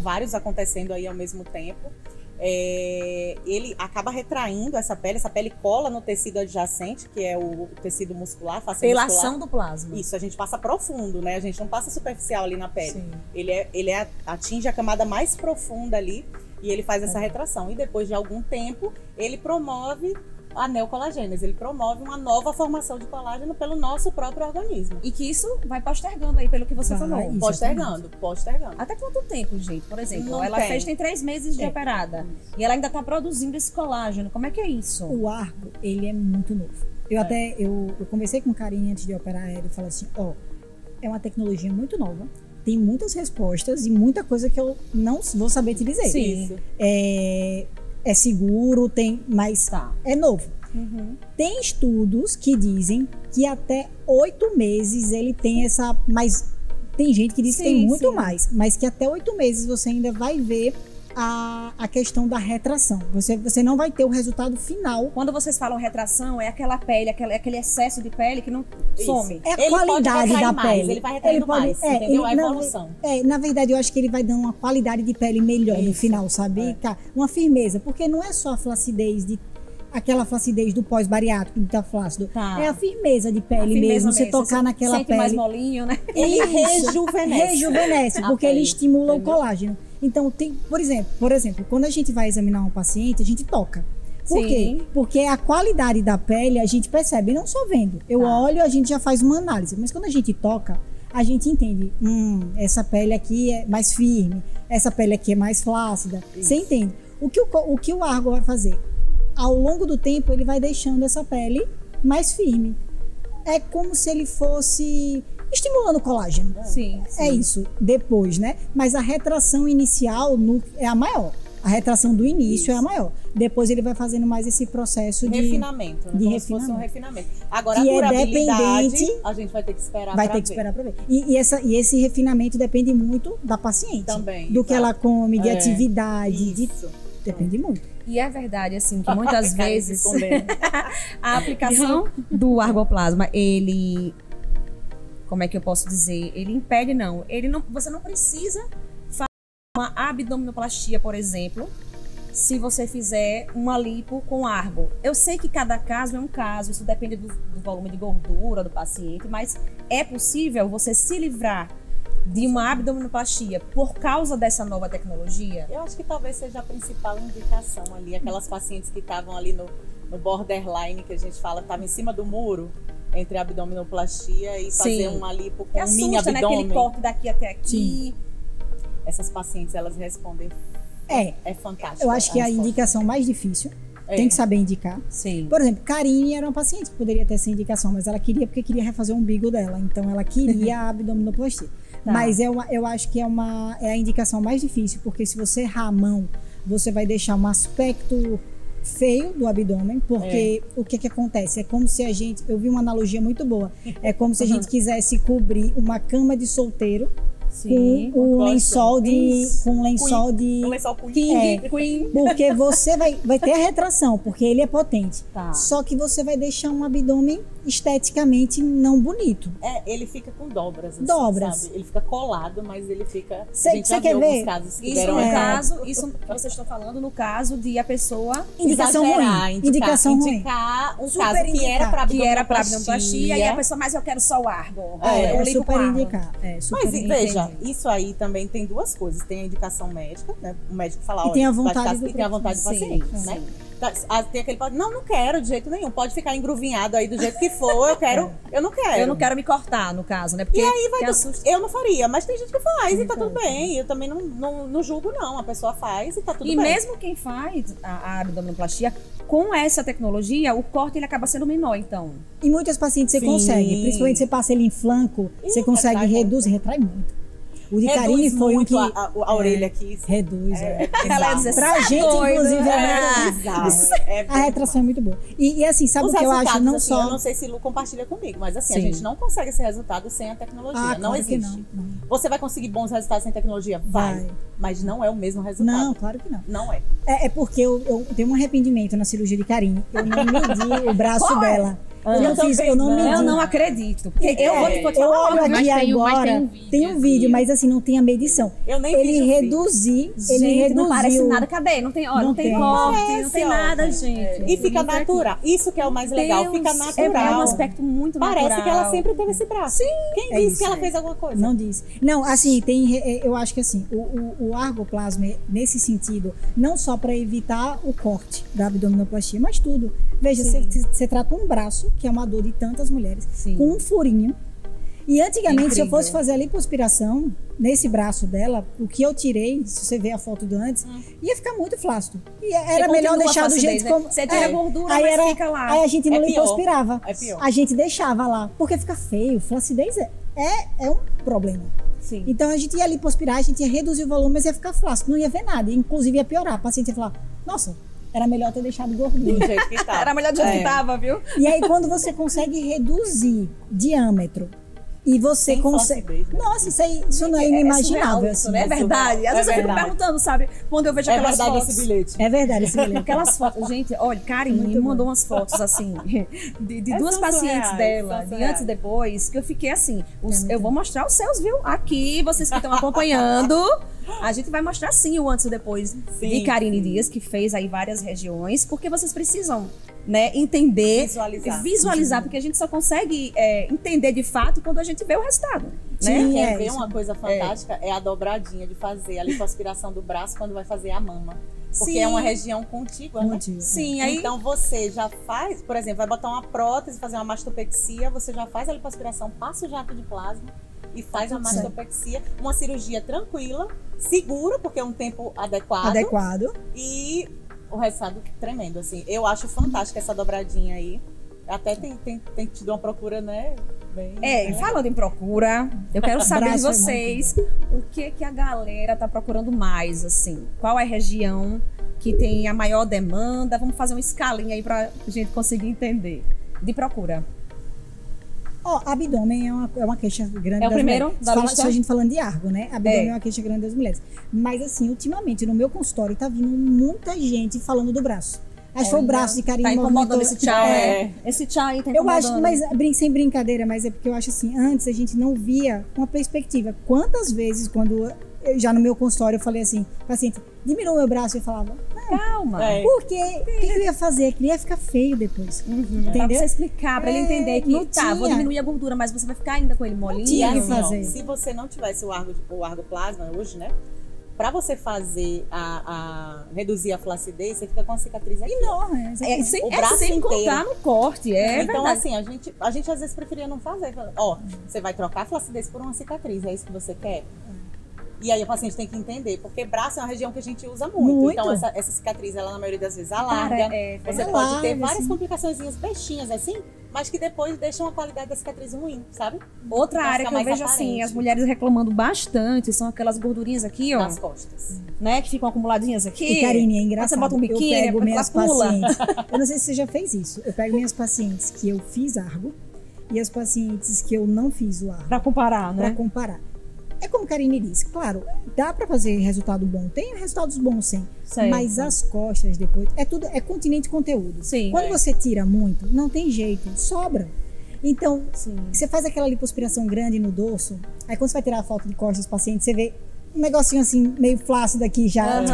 vários acontecendo aí ao mesmo tempo. Ele acaba retraindo essa pele cola no tecido adjacente, que é o tecido muscular, pela ação do plasma. Isso, a gente passa profundo, né? A gente não passa superficial ali na pele. Sim. Ele atinge a camada mais profunda ali e ele faz essa retração. E depois de algum tempo, ele promove a neocolagênese, ele promove uma nova formação de colágeno pelo nosso próprio organismo. E que isso vai postergando aí, pelo que você falou. Postergando. Até quanto tempo, gente? Por exemplo, ela tem 3 meses de operada e ela ainda está produzindo esse colágeno. Como é que é isso? O argo, ele é muito novo. Eu conversei com o Karine antes de operar ela e falei assim, é uma tecnologia muito nova, tem muitas respostas e muita coisa que eu não vou saber te dizer. Sim. É seguro, mas é novo. Uhum. Tem estudos que dizem que até 8 meses ele tem mas tem gente que diz que tem muito mais, mas que até 8 meses você ainda vai ver a questão da retração. Você não vai ter o resultado final. Quando vocês falam retração, é aquela pele, aquele excesso de pele que não some. É a Ele qualidade pode da mais, pele. ele vai retraindo mais, entendeu? A evolução. Na verdade, eu acho que ele vai dando uma qualidade de pele melhor no Isso, final, sabe? Uma firmeza, porque não é só a flacidez aquela flacidez do pós-bariátrico, que tá flácido. Tá. É a firmeza de pele mesmo, você tocar naquela sente pele. mais molinho, né? Ele rejuvenesce. Rejuvenesce, A porque ele pele, estimula entendeu? o colágeno. Então, por exemplo, quando a gente vai examinar um paciente, a gente toca. Por Sim. quê? Porque a qualidade da pele a gente percebe, não só vendo. Eu olho, a gente já faz uma análise. Mas quando a gente toca, a gente entende. Essa pele aqui é mais firme, essa pele aqui é mais flácida. Você entende? O que o Argo vai fazer? Ao longo do tempo, ele vai deixando essa pele mais firme. É como se ele fosse estimulando o colágeno. Sim. É isso, depois, né? Mas a retração inicial é a maior. A retração do início é a maior. Depois ele vai fazendo mais esse processo de refinamento, né? de Como se fosse um refinamento. Agora, Que a é durabilidade, dependente- a gente vai ter que esperar Vai pra ter que ver. esperar para ver. E esse refinamento depende muito da paciente. Também, Do que exato. ela come, de É, atividade. Isso. Depende muito. E é verdade, assim, que muitas Karen vezes respondendo. a aplicação do argoplasma, ele... Como é que eu posso dizer? Ele impede, não. Você não precisa fazer uma abdominoplastia, por exemplo, se você fizer uma lipo com argo. Eu sei que cada caso é um caso, isso depende do volume de gordura do paciente, mas é possível você se livrar de uma abdominoplastia por causa dessa nova tecnologia? Eu acho que talvez seja a principal indicação ali. Aquelas pacientes que estavam ali no borderline, que a gente fala, estavam em cima do muro, entre a abdominoplastia e fazer Sim. uma lipo Que com um mini assusta, né? abdômen. Aquele corte daqui até aqui. Sim. Essas pacientes, elas respondem. É fantástico. Eu acho que a Elas indicação mais difícil É. tem que saber indicar. Sim. Por exemplo, Karine era uma paciente que poderia ter essa indicação, mas ela queria porque queria refazer o umbigo dela. Então ela queria a abdominoplastia. Tá. Mas eu acho que é a indicação mais difícil, porque se você errar a mão, você vai deixar um aspecto feio do abdômen, porque o que acontece? É como se eu vi uma analogia muito boa, é como se a gente quisesse cobrir uma cama de solteiro Sim. com um lençol de Isso. com um lençol de Um lençol Queen. King, É. Queen. porque você vai ter a retração, porque ele é potente. Tá. Só que você vai deixar um abdômen esteticamente não bonito. Ele fica com dobras. Assim, Dobras. Sabe? Ele fica colado, mas ele fica. Cê- a gente já cê quer viu ver? alguns casos que Isso deram no errado. caso, isso que vocês estão falando no caso de a pessoa Indicação Exagerar, ruim. Indicação ruim. indicar um Super caso que era para que era para abdominoplastia e a pessoa, mas eu quero só o argo. É, eu É ligo super com argo. indicar. É super Mas indicar. veja, isso aí também tem duas coisas. Tem a indicação médica, né? O médico fala, E olha, tem a vai vontade ficar- do e tem a vontade do paciente. paciente, Sim, né? sim. Tem aquele não quero de jeito nenhum. Pode ficar engruvinhado aí do jeito que for. Eu quero, eu não quero. Eu não quero me cortar, no caso, né? Porque E aí vai que do- assusta. Eu não faria, mas tem gente que faz e tá tudo bem. Eu também não julgo, não. A pessoa faz e tá tudo E bem. mesmo quem faz a abdominoplastia, com essa tecnologia, o corte ele acaba sendo menor, então. E muitas pacientes você Sim. consegue, principalmente você passa ele em flanco, você consegue retrai reduzir, retrai muito. O de Reduz Karine foi um muito que a orelha aqui. reduz. Ela ia dizer, Pra "Cê é gente, doido, inclusive, né?" é bizarro. a retração é muito boa. E assim, sabe Os o que eu acho? resultados, Não assim, só. eu não sei se Lu compartilha comigo, mas assim, Sim. a gente não consegue esse resultado sem a tecnologia. Ah, não claro que existe. não. Você vai conseguir bons resultados sem tecnologia? Vai. Mas não é o mesmo resultado. Não, claro que não. Não é. É porque eu tenho um arrependimento na cirurgia de Karine. Eu não medi o braço dela. Eu não fiz, eu não medi. Eu não acredito. Porque eu vou te Eu falar. olho Mas aqui tem um- mas agora, tem um vídeo, tem um vídeo, assim. mas assim, não tem a medição. Eu nem Ele vídeo reduziu, ele Gente, reduziu. não parece nada. Cadê? Não tem, ó, não Não tem tem. corte, não Parece, tem ó, nada, gente. gente. E fica Isso aqui. natural. Isso que é o mais legal. Deus, Fica É natural. um aspecto muito Parece natural. que ela sempre teve esse braço. Sim. Quem É disse isso, que ela é. fez alguma coisa? Não disse. Não, assim, eu acho que assim, o argoplasma, nesse sentido, não só para evitar o corte da abdominoplastia, mas tudo. Veja, você trata um braço, que é uma dor de tantas mulheres, Sim. com um furinho. E antigamente, se eu Incrível. fosse fazer a lipoaspiração nesse braço dela, o que eu tirei, se você ver a foto do antes, ia ficar muito flácido. E era Você melhor continua deixar a do flacidez, jeito né? como. Você tira a gordura, aí mas fica lá. Aí a gente não É pior. lipoaspirava. É pior. A gente deixava lá, porque fica feio. Flacidez é um problema. Sim. Então a gente ia lipoaspirar, a gente ia reduzir o volume, mas ia ficar flácido, não ia ver nada. Inclusive ia piorar. A paciente ia falar, nossa, era melhor ter deixado gordura. Do jeito que tá. Era melhor do jeito É. que tava, viu? E aí quando você consegue reduzir diâmetro E você Sem consegue. flacidez, né? Nossa, isso não é inimaginável. surreal Assim. isso, né? É verdade. Às vezes eu fico verdade. perguntando, sabe? Quando eu vejo É aquelas verdade fotos. esse bilhete. É verdade, esse bilhete. Aquelas fotos, gente, olha, Karine Muito me bom. mandou umas fotos assim, de duas São pacientes surreais, dela, são de antes e surreais. depois, que eu fiquei assim, muito eu vou mostrar os seus, viu? Aqui, vocês que estão acompanhando, a gente vai mostrar sim o antes e o depois Sim, de Karine sim. Dias, que fez aí várias regiões, porque vocês precisam, né, entender, Visualizar. porque a gente só consegue entender de fato quando a gente vê o resultado, né? Sim. Quer É, ver isso. uma coisa fantástica? É a dobradinha de fazer a lipoaspiração do braço quando vai fazer a mama. Porque Sim. é uma região contígua, né? Contigo. Sim, aí Então você já faz, por exemplo, vai botar uma prótese, fazer uma mastopexia, você já faz a lipoaspiração, passa o jato de plasma e faz a tudo certo. mastopexia. Uma cirurgia tranquila, segura, porque é um tempo Adequado. e o resultado tremendo, assim. Eu acho fantástica essa dobradinha aí. Até tem tido uma procura, né? Bem Falando em procura, eu quero saber de Braço é muito vocês o que a galera tá procurando mais, assim. Qual é a região que tem a maior demanda? Vamos fazer uma escalinha aí pra gente conseguir entender. De procura. Ó, abdômen é uma queixa grande É o das primeiro mulheres. da lista? Se a gente falando de argo, né? Abdômen É. é uma queixa grande das mulheres. Mas assim, ultimamente, no meu consultório, tá vindo muita gente falando do braço. Acho que foi o Olha, braço de Karine Tá incomodando movimentou- esse tchau, É. Esse tchau aí tá Eu incomodando. acho, mas sem brincadeira, mas é porque eu acho assim, antes a gente não via uma perspectiva. Quantas vezes, quando já no meu consultório eu falei assim, paciente, diminua meu braço, eu falava, Calma. É. por quê? O que eu ia fazer? Aquilo ia ficar feio depois. Uhum. Pra Entendeu? você explicar, pra ele entender que, não tá, vou tinha. diminuir a gordura, mas você vai ficar ainda com ele molinho. tinha que assim, ó, fazer. se você não tivesse o argoplasma hoje, né? Pra você fazer reduzir a flacidez, você fica com a cicatriz aqui. Enorme. É, sem, O braço sem inteiro. contar no corte, Então, verdade. assim, a gente às vezes preferia não fazer. Ó, você vai trocar a flacidez por uma cicatriz, é isso que você quer? E aí o paciente tem que entender, porque braço é uma região que a gente usa muito. Muito. Então, essa cicatriz, ela na maioria das vezes alarga. Você Alarga, pode ter várias assim. complicações bestinhas assim, mas que depois deixam a qualidade da cicatriz ruim, sabe? Outra Então, área fica que eu mais vejo assim, aparente. as mulheres reclamando bastante são aquelas gordurinhas aqui, ó, Nas costas. né, que ficam acumuladinhas aqui. E Karine, é Quando engraçado. você bota um biquíni, eu pego ela minhas pula. pacientes. Eu não sei se você já fez isso. Eu pego minhas pacientes que eu fiz argo e as pacientes que eu não fiz o argo. Pra comparar, Pra né? comparar. É como a Karine disse, claro, dá pra fazer resultado bom, tem resultados bons sim, Certo. mas as costas depois, é continente conteúdo. Sim. Quando você tira muito, não tem jeito, sobra. Então, Sim. você faz aquela lipoaspiração grande no dorso, aí quando você vai tirar a foto de costas dos pacientes, você vê um negocinho assim, meio flácido aqui já, Aham.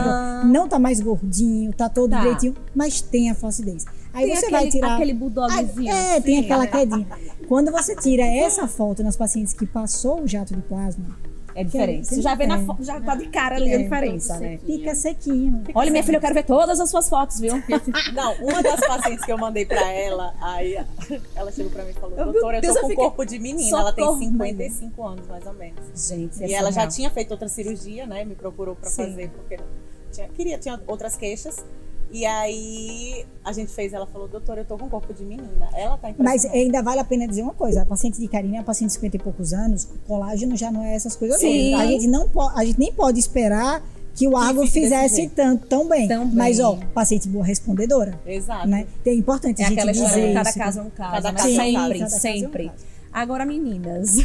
tipo, não tá mais gordinho, tá todo Tá. direitinho, mas tem a flacidez. Aí Tem você aquele, vai tirar... aquele bulldogzinho. tem assim, aquela né? quedinha. Quando você tira essa foto nas pacientes que passou o jato de plasma, É diferente. Você já vê na foto, já tá de cara ali a diferença, Todo né? fica sequinho. Olha, minha filha, eu quero ver todas as suas fotos, viu? Não, uma das pacientes que eu mandei pra ela, aí ela chegou pra mim e falou, Meu doutora, eu Deus, tô eu com fiquei- corpo de menina, ela tem Socorro. 55 anos, mais ou menos. Gente, E ela já tinha feito outra cirurgia, né? Me procurou pra Sim. fazer, porque tinha outras queixas. E aí a gente fez, ela falou, doutora, eu tô com corpo de menina. Ela tá Mas impressionada. ainda vale a pena dizer uma coisa: a paciente de Karine é uma paciente de 50 e poucos anos, o colágeno já não é essas coisas Sim. todas. A gente nem pode esperar que o argo fique desse fizesse jeito. tão bem. Tão bem. Mas, ó, paciente boa respondedora, Exato. né? Então, é importante É a gente aquela história dizer de cada isso. caso é um caso, Cada né? caso é um Sempre, caso. Cada caso é um sempre. caso. Agora, meninas,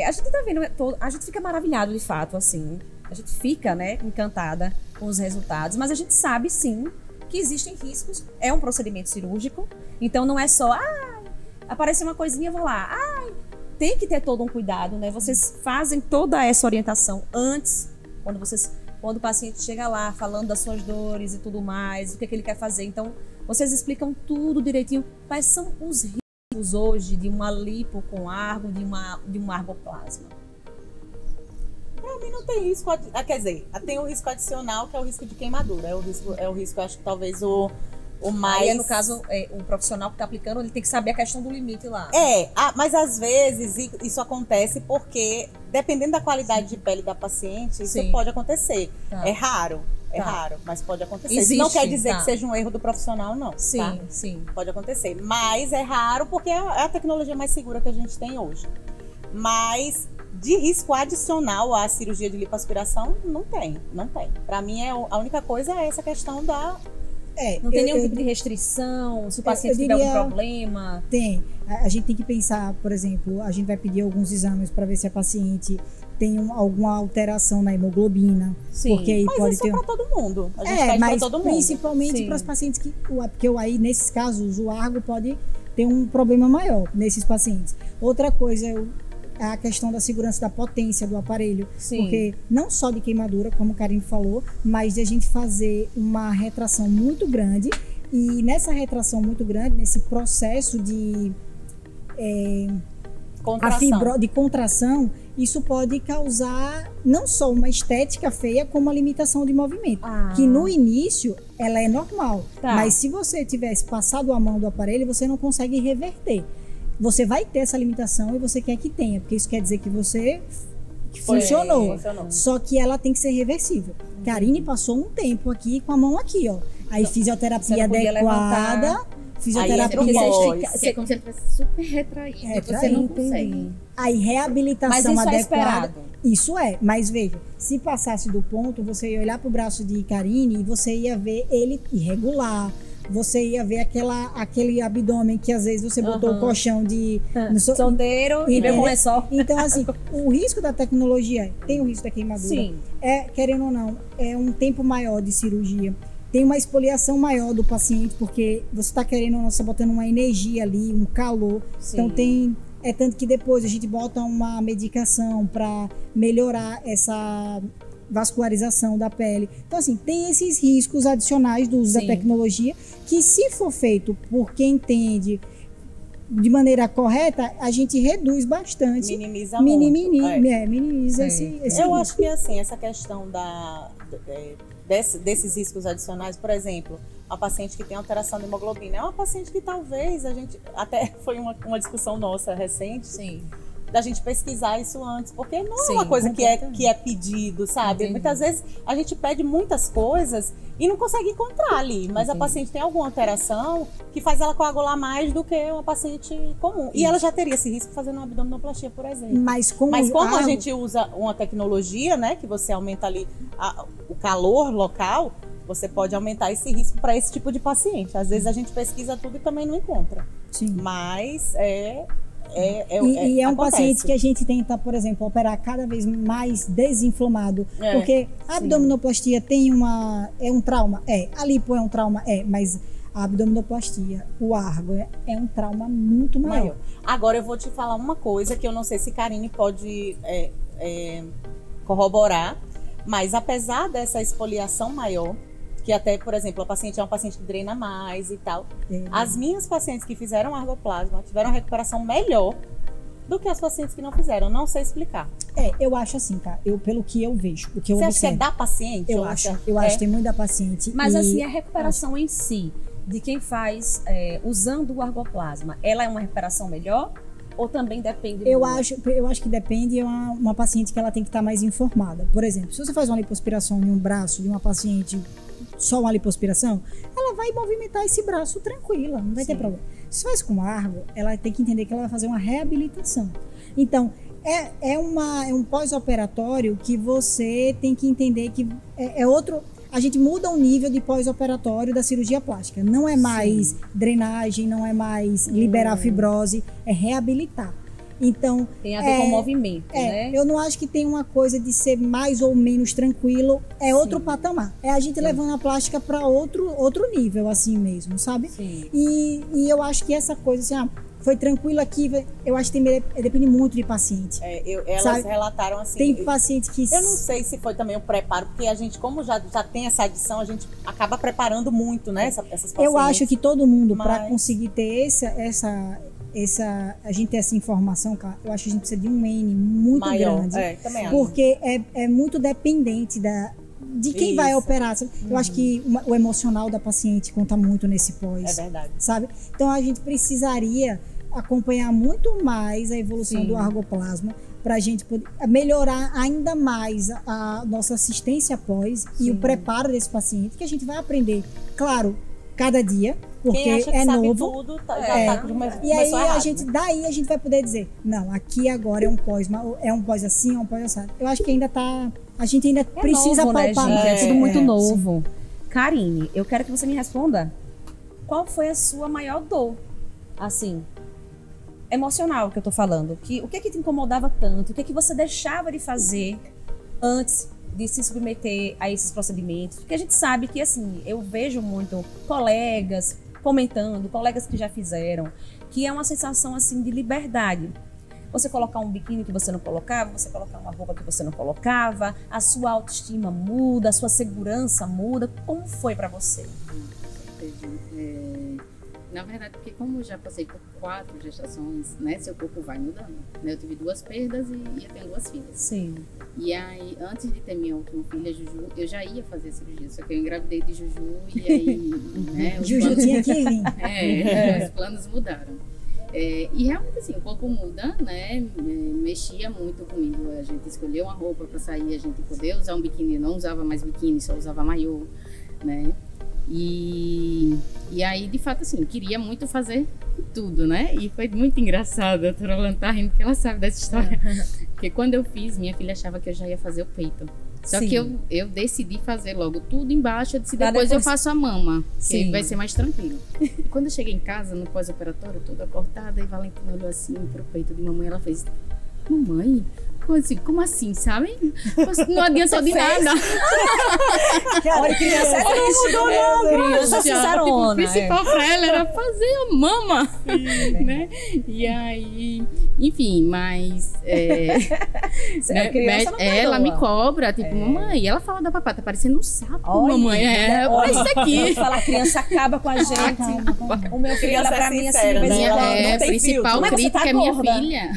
a gente tá vendo, a gente fica maravilhado de fato, assim. A gente fica, né, encantada com os resultados, mas a gente sabe, sim, que existem riscos. É um procedimento cirúrgico, então não é só, apareceu uma coisinha, vou lá. Tem que ter todo um cuidado, né? Vocês fazem toda essa orientação antes, quando o paciente chega lá falando das suas dores e tudo mais, o que ele quer fazer. Então, vocês explicam tudo direitinho. Quais são os riscos hoje de uma lipo com argo, de um argoplasma? Pra mim não tem risco, quer dizer, tem o risco adicional, que é o risco de queimadura. É o risco, acho que talvez o mais... Aí, no caso, o profissional que está aplicando, ele tem que saber a questão do limite lá. Mas às vezes isso acontece porque, dependendo da qualidade de pele da paciente, isso Sim. pode acontecer. Tá. É raro, Tá. mas pode acontecer. Existe, Isso não quer dizer tá. que seja um erro do profissional, não. Sim, Tá? sim. Pode acontecer. Mas é raro porque é a tecnologia mais segura que a gente tem hoje. Mas de risco adicional à cirurgia de lipoaspiração, não tem. Para mim, a única coisa é essa questão Não tem nenhum tipo de restrição? Se o paciente tiver algum problema? Tem. A gente tem que pensar, por exemplo, a gente vai pedir alguns exames para ver se a paciente tem alguma alteração na hemoglobina. Sim, porque aí Mas pode isso ter... é para todo mundo. A gente pede mas para todo mundo. principalmente para os pacientes porque aí, nesses casos, o Argo pode ter um problema maior nesses pacientes. Outra coisa é a questão da segurança da potência do aparelho. Sim. Porque não só de queimadura, como o Karine falou, mas de a gente fazer uma retração muito grande. E nessa retração muito grande, nesse processo de contração, isso pode causar não só uma estética feia, como uma limitação de movimento. Que no início ela é normal, mas se você tivesse passado a mão do aparelho, você não consegue reverter. Você vai ter essa limitação e você quer que tenha, porque isso quer dizer que você funcionou. Só que ela tem que ser reversível. Karine passou um tempo aqui com a mão aqui, ó. Aí fisioterapia adequada. Fisioterapia. Você é como se ele fosse super retraído. Você não consegue. Aí reabilitação mas isso adequada. É isso é, mas veja, se passasse do ponto, você ia olhar pro braço de Karine e você ia ver ele irregular. Você ia ver aquele abdômen que às vezes você botou o colchão de solteiro e veio com lençol. Então, assim, o risco da tecnologia tem o risco da queimadura. Sim. Querendo ou não, é um tempo maior de cirurgia. Tem uma exfoliação maior do paciente, porque você está querendo ou não, você está botando uma energia ali, um calor. Sim. Então tanto que depois a gente bota uma medicação para melhorar essa vascularização da pele. Então, assim, tem esses riscos adicionais do uso da tecnologia, que se for feito por quem entende de maneira correta, a gente reduz bastante. Minimiza muito. Minimiza esse risco. Eu acho que, assim, essa questão desses riscos adicionais, por exemplo, a paciente que tem alteração de hemoglobina, é uma paciente que talvez a gente, até foi uma discussão nossa recente, da gente pesquisar isso antes, porque não é uma coisa que é pedido, sabe? Entendi. Muitas vezes a gente pede muitas coisas e não consegue encontrar ali, mas a paciente tem alguma alteração que faz ela coagular mais do que uma paciente comum. E ela já teria esse risco fazendo uma abdominoplastia, por exemplo. Mas como a gente usa uma tecnologia, né, que você aumenta ali o calor local, você pode aumentar esse risco para esse tipo de paciente. Às vezes a gente pesquisa tudo e também não encontra. Sim. Mas é um acontece. Paciente que a gente tenta, por exemplo, operar cada vez mais desinflamado. Porque a abdominoplastia é um trauma? A lipo é um trauma? Mas a abdominoplastia, o Argo, é um trauma muito maior. Agora eu vou te falar uma coisa que eu não sei se Karine pode corroborar, mas apesar dessa esfoliação maior, que até, por exemplo, a paciente é uma paciente que drena mais e tal. As minhas pacientes que fizeram argoplasma tiveram uma recuperação melhor do que as pacientes que não fizeram. Não sei explicar. Eu acho assim, tá? Pelo que eu vejo, o que eu Você observo. acha que é da paciente? Eu acho que tem muito da paciente. Mas assim, a recuperação em si, de quem faz usando o argoplasma, ela é uma recuperação melhor? Ou também depende do... Eu acho que depende, uma paciente que ela tem que estar mais informada. Por exemplo, se você faz uma lipoaspiração em um braço de uma paciente, só uma lipoaspiração, ela vai movimentar esse braço tranquila, não vai ter problema. Se faz com Argo, ela tem que entender que ela vai fazer uma reabilitação. Então, é um pós-operatório que você tem que entender que é outro... A gente muda o nível de pós-operatório da cirurgia plástica. Não é mais drenagem, não é mais liberar fibrose, é reabilitar. Então, tem a ver com movimento, né? Eu não acho que tem uma coisa de ser mais ou menos tranquilo, outro patamar. É a gente levando a plástica para outro nível, assim mesmo, sabe? Sim. E eu acho que essa coisa, assim, foi tranquilo aqui, eu acho que depende muito de paciente. Elas relataram assim. Tem paciente que... Eu não sei se foi também o preparo, porque a gente, como já tem essa adição, a gente acaba preparando muito, né, essas pacientes. Eu acho que todo mundo, para conseguir ter a gente ter essa informação, cara, eu acho que a gente precisa de um N muito grande. Também porque é muito dependente de quem vai operar. Eu acho que o emocional da paciente conta muito nesse pós. É verdade. Sabe? Então a gente precisaria acompanhar muito mais a evolução do argoplasma para a gente poder melhorar ainda mais a nossa assistência pós e o preparo desse paciente, que a gente vai aprender, claro, cada dia, porque quem acha que é sabe novo. Tudo, E aí daí a gente vai poder dizer, não, aqui agora é um pós assim, é um pós assado. Eu acho que ainda a gente ainda precisa novo, palpar. Né, gente? É tudo muito novo. Karine, eu quero que você me responda qual foi a sua maior dor, assim, emocional que eu tô falando. O que é que te incomodava tanto? O que é que você deixava de fazer antes de se submeter a esses procedimentos? Porque a gente sabe que, assim, eu vejo muito colegas comentando, colegas que já fizeram, que é uma sensação, assim, de liberdade. Você colocar um biquíni que você não colocava, você colocar uma roupa que você não colocava, a sua autoestima muda, a sua segurança muda. Como foi pra você? Na verdade, porque como eu já passei por 4 gestações, né, seu corpo vai mudando. Né? Eu tive 2 perdas e eu tenho 2 filhas. Sim. E aí, antes de ter minha última filha, Juju, eu já ia fazer a cirurgia, só que eu engravidei de Juju e aí, né, Juju tinha que vir. Os planos mudaram. E realmente assim, o corpo muda, né? Mexia muito comigo. A gente escolheu uma roupa para sair, a gente poder usar um biquíni, não usava mais biquíni, só usava maiô, né? E aí, de fato, assim, queria muito fazer tudo, né? E foi muito engraçado. A doutora Rolando tá rindo porque ela sabe dessa história. Porque quando eu fiz, minha filha achava que eu já ia fazer o peito. Só Sim. que eu decidi fazer logo tudo embaixo. Eu disse, depois eu faço a mama, Sim. que vai ser mais tranquilo. E quando eu cheguei em casa, no pós-operatório, toda cortada, e Valentina olhou assim pro peito de mamãe, ela fez, mamãe? Como assim, sabe? Não adiantou de nada. Olha, criança é triste, criança sincerona. O principal pra ela era fazer a mama. Né? E aí, enfim, mas ela me cobra, tipo, mamãe, ela fala da papai, tá parecendo um sapo, olha, mamãe. Olha isso aqui. Fala, a criança acaba com a gente. O meu filho olha pra mim assim, a principal crítica é minha filha.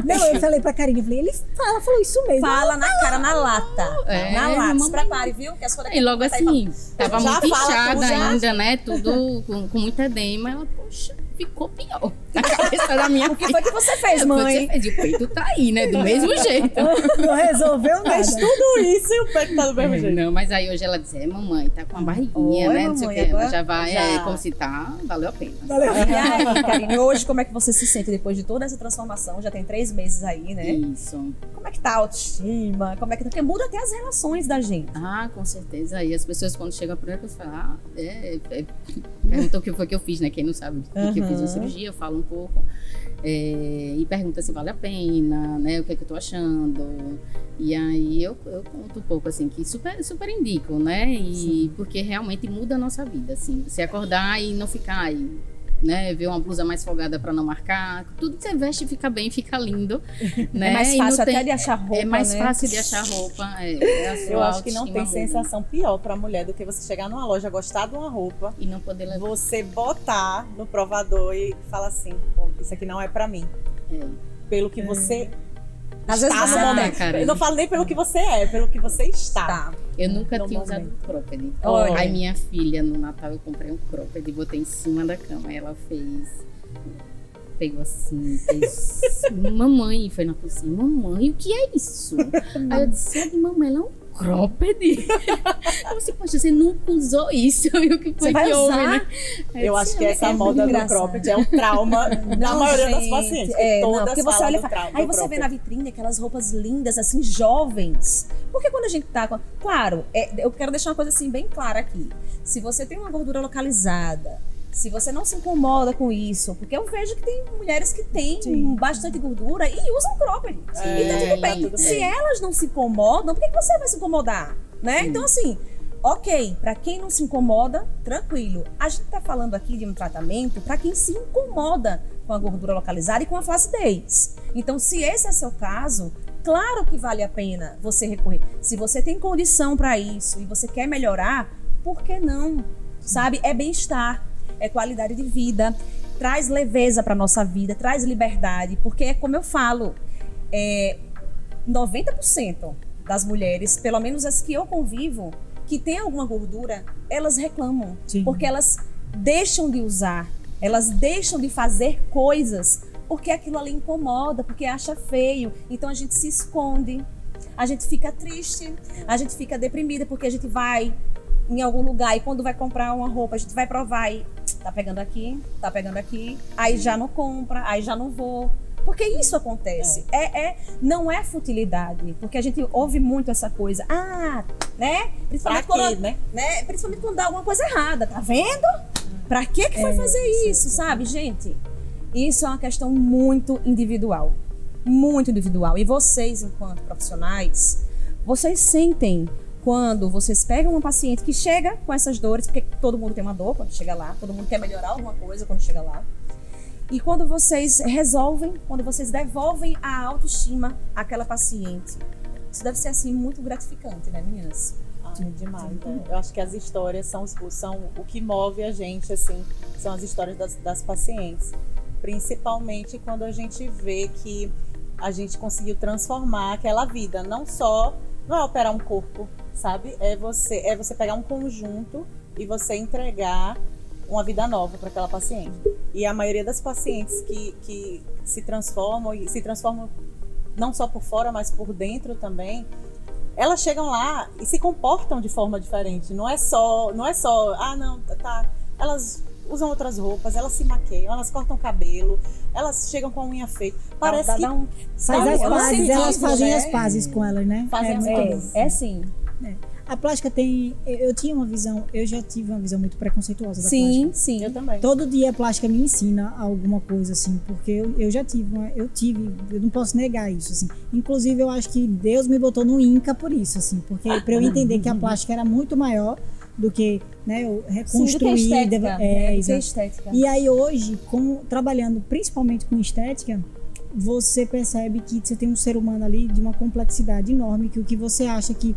Não, eu falei pra Karine, eu falei, ela falou isso mesmo. Fala na cara, na lata. Na lata. Se prepare, viu? Que as coisas e logo assim, tava muito inchada ainda, né? Tudo com muito edema. Ela, poxa, ficou pior na cabeça da minha filha. O que foi que você fez, mãe? E o peito tá aí, né? Do mesmo jeito. Não resolveu nada. Fez tudo isso e o peito tá do mesmo jeito. Não, mas aí hoje ela diz, mamãe, tá com a barriguinha, né? Não sei o que. Ela já vai, como se tá, valeu a pena. Valeu. E aí, Karine, hoje como é que você se sente depois de toda essa transformação? Já tem 3 meses aí, né? Isso. Como é que tá a autoestima? Como é que tá? Porque muda até as relações da gente. Ah, com certeza. E as pessoas quando chegam a primeira coisa falam, perguntam o que foi que eu fiz, né? Quem não sabe o que eu fiz na cirurgia, eu falo um pouco. E pergunta se vale a pena, né? O que é que eu tô achando. E aí eu conto um pouco, assim, que super indico, né? E porque realmente muda a nossa vida, assim. Você acordar e não ficar aí, né, ver uma blusa mais folgada para não marcar, tudo que você veste fica bem, fica lindo, né? É mais fácil até de achar roupa, é mais né? fácil de achar roupa. Eu acho que não tem sensação pior para mulher do que você chegar numa loja, gostar de uma roupa e não poder levar. Você botar no provador e falar assim, pô, isso aqui não é para mim. Pelo que você às vezes está você no momento. cara, eu não falo nem pelo que você é, pelo que você está. Tá. Eu nunca tinha usado cropped. Aí minha filha, no Natal, eu comprei um cropped e botei em cima da cama. Aí ela pegou assim, fez mamãe, foi na cozinha, mamãe, o que é isso? Aí eu disse, mamãe, ela é um cropped? Eu disse, poxa, você nunca usou isso? E o que foi que houve, né? Eu acho que essa moda do cropped é um trauma da maioria das pacientes. Porque você olha e fala, aí você vê na vitrine aquelas roupas lindas, assim, jovens. Porque quando a gente tá com... Claro, eu quero deixar uma coisa assim bem clara aqui. Se você tem uma gordura localizada, se você não se incomoda com isso, porque eu vejo que tem mulheres que têm bastante gordura e usam cropped. E tá tudo bem. Se elas não se incomodam, por que você vai se incomodar? Né? Então, assim, ok, pra quem não se incomoda, tranquilo. A gente tá falando aqui de um tratamento pra quem se incomoda com a gordura localizada e com a flacidez. Então, se esse é seu caso, claro que vale a pena você recorrer. Se você tem condição pra isso e você quer melhorar, por que não? Sabe? É bem-estar. É qualidade de vida, traz leveza para nossa vida, traz liberdade, porque é como eu falo, 90% das mulheres, pelo menos as que eu convivo, que tem alguma gordura, elas reclamam, porque elas deixam de usar, elas deixam de fazer coisas, porque aquilo ali incomoda, porque acha feio, então a gente se esconde, a gente fica triste, a gente fica deprimida, porque a gente vai em algum lugar e quando vai comprar uma roupa, a gente vai provar e tá pegando aqui, aí já não compra, aí já não vou. Porque isso acontece. Não é futilidade, porque a gente ouve muito essa coisa. Ah, né? Principalmente Pra quê, quando, né? Principalmente quando dá alguma coisa errada, tá vendo? Pra que foi fazer isso, sabe, gente? Isso é uma questão muito individual. Muito individual. E vocês, enquanto profissionais, vocês sentem quando vocês pegam uma paciente que chega com essas dores, porque todo mundo tem uma dor quando chega lá, todo mundo quer melhorar alguma coisa quando chega lá. E quando vocês resolvem, quando vocês devolvem a autoestima àquela paciente, isso deve ser, assim, muito gratificante, né, meninas? Demais, né? Eu acho que as histórias são o que move a gente, assim, são as histórias das pacientes. Principalmente quando a gente vê que a gente conseguiu transformar aquela vida. Não é operar um corpo, sabe? É você pegar um conjunto e você entregar uma vida nova para aquela paciente. E a maioria das pacientes que se transformam não só por fora, mas por dentro também, elas chegam lá e se comportam de forma diferente. Não é só, elas usam outras roupas, elas se maquiam, elas cortam cabelo, elas chegam com a unha feita. Parece que faz as pazes, elas fazem né? as pazes com elas, né? Fazem sim. A plástica eu já tive uma visão muito preconceituosa da plástica. Sim. Eu também. Todo dia a plástica me ensina alguma coisa, assim, porque eu não posso negar isso, assim. Inclusive, eu acho que Deus me botou no INCA por isso, assim, porque para eu entender que a plástica era muito maior do que, né, eu reconstruir. Sim, do que a estética. E aí hoje, trabalhando principalmente com estética, você percebe que você tem um ser humano ali de uma complexidade enorme, que o que você acha que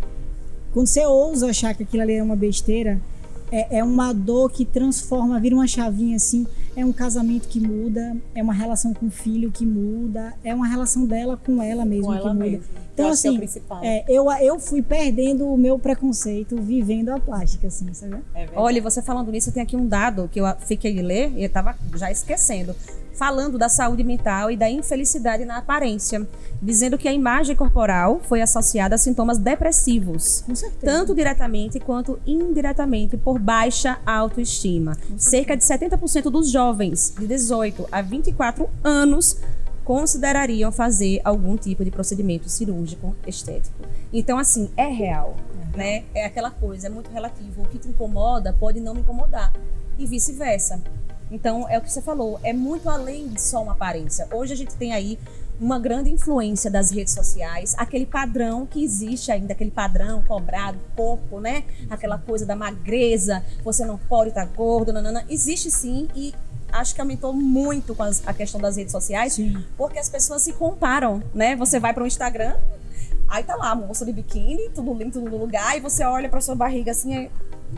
quando você ousa achar que aquilo ali é uma besteira, é uma dor que transforma, vira uma chavinha assim, é um casamento que muda, é uma relação com o filho que muda, é uma relação dela com ela mesma que muda. Então, assim, é o principal. Eu fui perdendo o meu preconceito vivendo a plástica, assim, sabe? Olha, você falando nisso, eu tenho aqui um dado que eu fiquei de ler e eu estava já esquecendo. Falando da saúde mental e da infelicidade na aparência, dizendo que a imagem corporal foi associada a sintomas depressivos, Com certeza. tanto diretamente quanto indiretamente por baixa autoestima. Cerca de 70% dos jovens de 18 a 24 anos considerariam fazer algum tipo de procedimento cirúrgico estético. Então, assim, é real, né? É aquela coisa, é muito relativo. O que te incomoda pode não me incomodar e vice-versa. Então, é o que você falou, é muito além de só uma aparência. Hoje a gente tem aí uma grande influência das redes sociais, aquele padrão que existe ainda, aquele padrão cobrado, corpo, né? Aquela coisa da magreza, você não pode estar gordo, nanana. Existe sim, e acho que aumentou muito com a questão das redes sociais, Sim. porque as pessoas se comparam, né? Você vai para o Instagram, aí tá lá, moça de biquíni, tudo lindo, tudo no lugar, e você olha para sua barriga assim,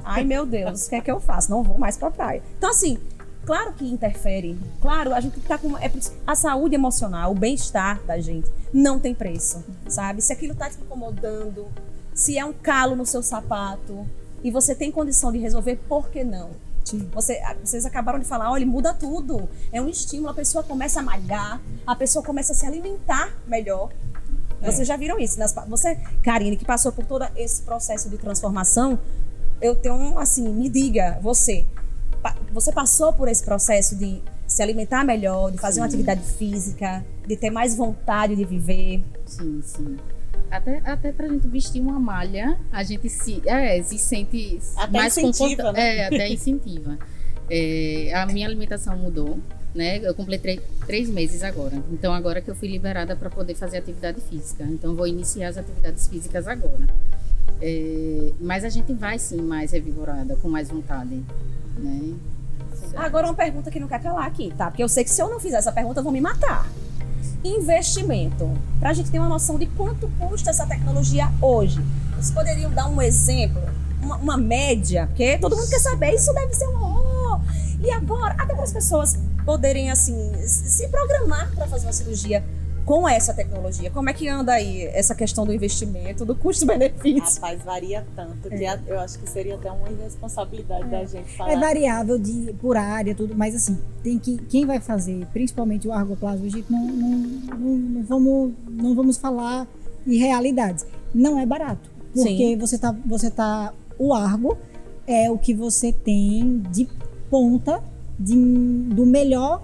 ai meu Deus, o que é que eu faço? Não vou mais pra praia. Então, assim, claro que interfere. Claro, a gente tá com... a saúde emocional, o bem-estar da gente não tem preço, sabe? Se aquilo tá te incomodando, se é um calo no seu sapato e você tem condição de resolver, por que não? Sim. Vocês acabaram de falar, olha, muda tudo. É um estímulo, a pessoa começa a malhar, a pessoa começa a se alimentar melhor. Vocês já viram isso? Você, Karine, que passou por todo esse processo de transformação, eu tenho, assim, me diga, você passou por esse processo de se alimentar melhor, de fazer uma atividade física, de ter mais vontade de viver? Sim. Até pra gente vestir uma malha, a gente se sente até mais incentiva, né? até incentiva. A minha alimentação mudou, né? Eu completei 3 meses agora. Então, agora que eu fui liberada para poder fazer atividade física. Então, vou iniciar as atividades físicas agora. Mas a gente vai, sim, mais revigorada, com mais vontade, né? Agora uma pergunta que não quer calar aqui, tá? Porque eu sei que se eu não fizer essa pergunta, vão me matar. Investimento. Pra gente ter uma noção de quanto custa essa tecnologia hoje. Vocês poderiam dar um exemplo? Uma média? Porque todo mundo quer saber, isso deve ser um horror. E agora, até para as pessoas poderem, assim, se programar para fazer uma cirurgia com essa tecnologia. Como é que anda aí essa questão do investimento, do custo-benefício? Rapaz, varia tanto que eu acho que seria até uma irresponsabilidade da gente falar. É variável por área, tudo, mas assim, quem vai fazer, principalmente o argoplasma, a gente não vamos falar em realidades. Não é barato, porque o argo é o que você tem de ponta do melhor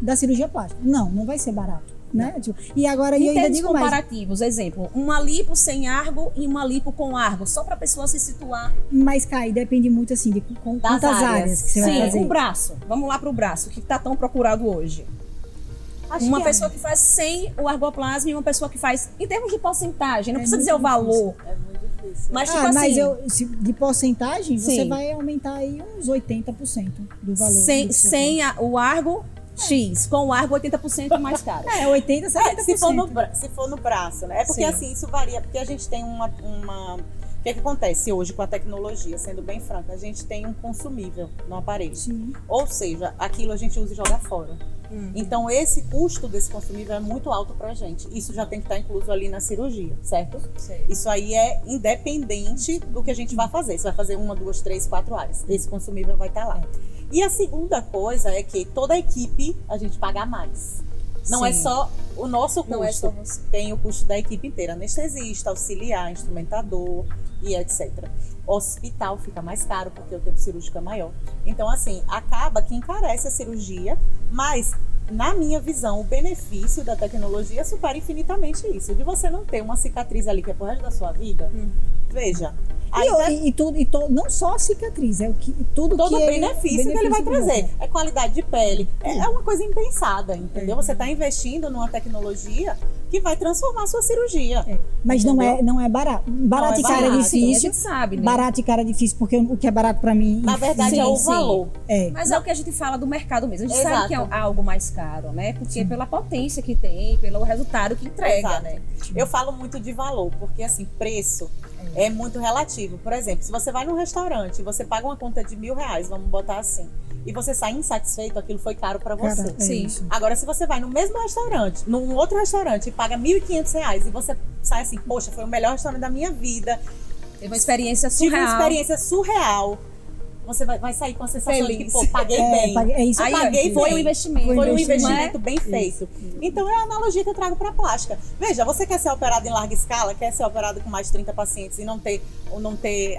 da cirurgia plástica. Não vai ser barato. né? Tipo, e agora Em eu ainda termos digo mais, comparativos, exemplo, uma lipo sem argo e uma lipo com argo, só para a pessoa se situar. mas Kai, depende muito assim de quantas áreas que você vai Sim, fazer. o braço. Vamos lá para o braço, que está tão procurado hoje. Acho Uma que pessoa que faz sem o argoplasma e uma pessoa que faz, em termos de porcentagem, não precisa dizer o muito valor, é muito difícil. mas tipo mas assim, de porcentagem, você Sim. vai aumentar aí uns 80% do valor. sem, do seu sem o argo X, com o argo 80% mais caro. É, 80, 70%. Se for no braço, né? É porque Sim. assim, isso varia, porque a gente tem uma... O que acontece hoje com a tecnologia, sendo bem franca? A gente tem um consumível no aparelho. Sim. Ou seja, aquilo a gente usa e joga fora. Então, esse custo desse consumível é muito alto pra gente. Isso já tem que estar incluso ali na cirurgia, certo? Sei. Isso aí é independente do que a gente vai fazer. Você vai fazer 1, 2, 3, 4 áreas. Esse consumível vai estar lá. E a segunda coisa é que toda a equipe a gente paga mais. Não é Sim. só o nosso custo. Não é só você. Tem o custo da equipe inteira. Anestesista, auxiliar, instrumentador e etc. Hospital fica mais caro porque o tempo cirúrgico é maior. Então, assim, acaba que encarece a cirurgia, mas, na minha visão, o benefício da tecnologia supera infinitamente isso. De você não ter uma cicatriz ali que é pro resto da sua vida, veja. Não só a cicatriz, é o que tudo Todo que o benefício que ele vai trazer. É qualidade de pele. É uma coisa impensada, entendeu? Você está investindo numa tecnologia que vai transformar a sua cirurgia. Mas não é barato. Barato e caro é barato, a difícil. gente sabe, né? Barato e caro é difícil, porque o que é barato pra mim. Na verdade, Sim, é o sim. valor. É. Mas é o que a gente fala do mercado mesmo. A gente Exato. sabe que é algo mais caro, né? Porque pela potência que tem, pelo resultado que entrega, Exato. né? Eu falo muito de valor, porque assim, preço é muito relativo. Por exemplo, se você vai num restaurante e você paga uma conta de R$1.000, vamos botar assim, e você sai insatisfeito, aquilo foi caro para você. Cara, é Sim. isso. Agora, se você vai no mesmo restaurante, num outro restaurante e paga R$1.500 e você sai assim, poxa, foi o melhor restaurante da minha vida, Teve uma experiência tive surreal. uma experiência surreal, você vai sair com a sensação de que, Feliz. pô, paguei bem. É isso. Aí, paguei foi bem. um investimento. Foi Foi um investimento. investimento bem feito. Então é a analogia que eu trago para plástica. Veja, você quer ser operado em larga escala, quer ser operado com mais de 30 pacientes e não ter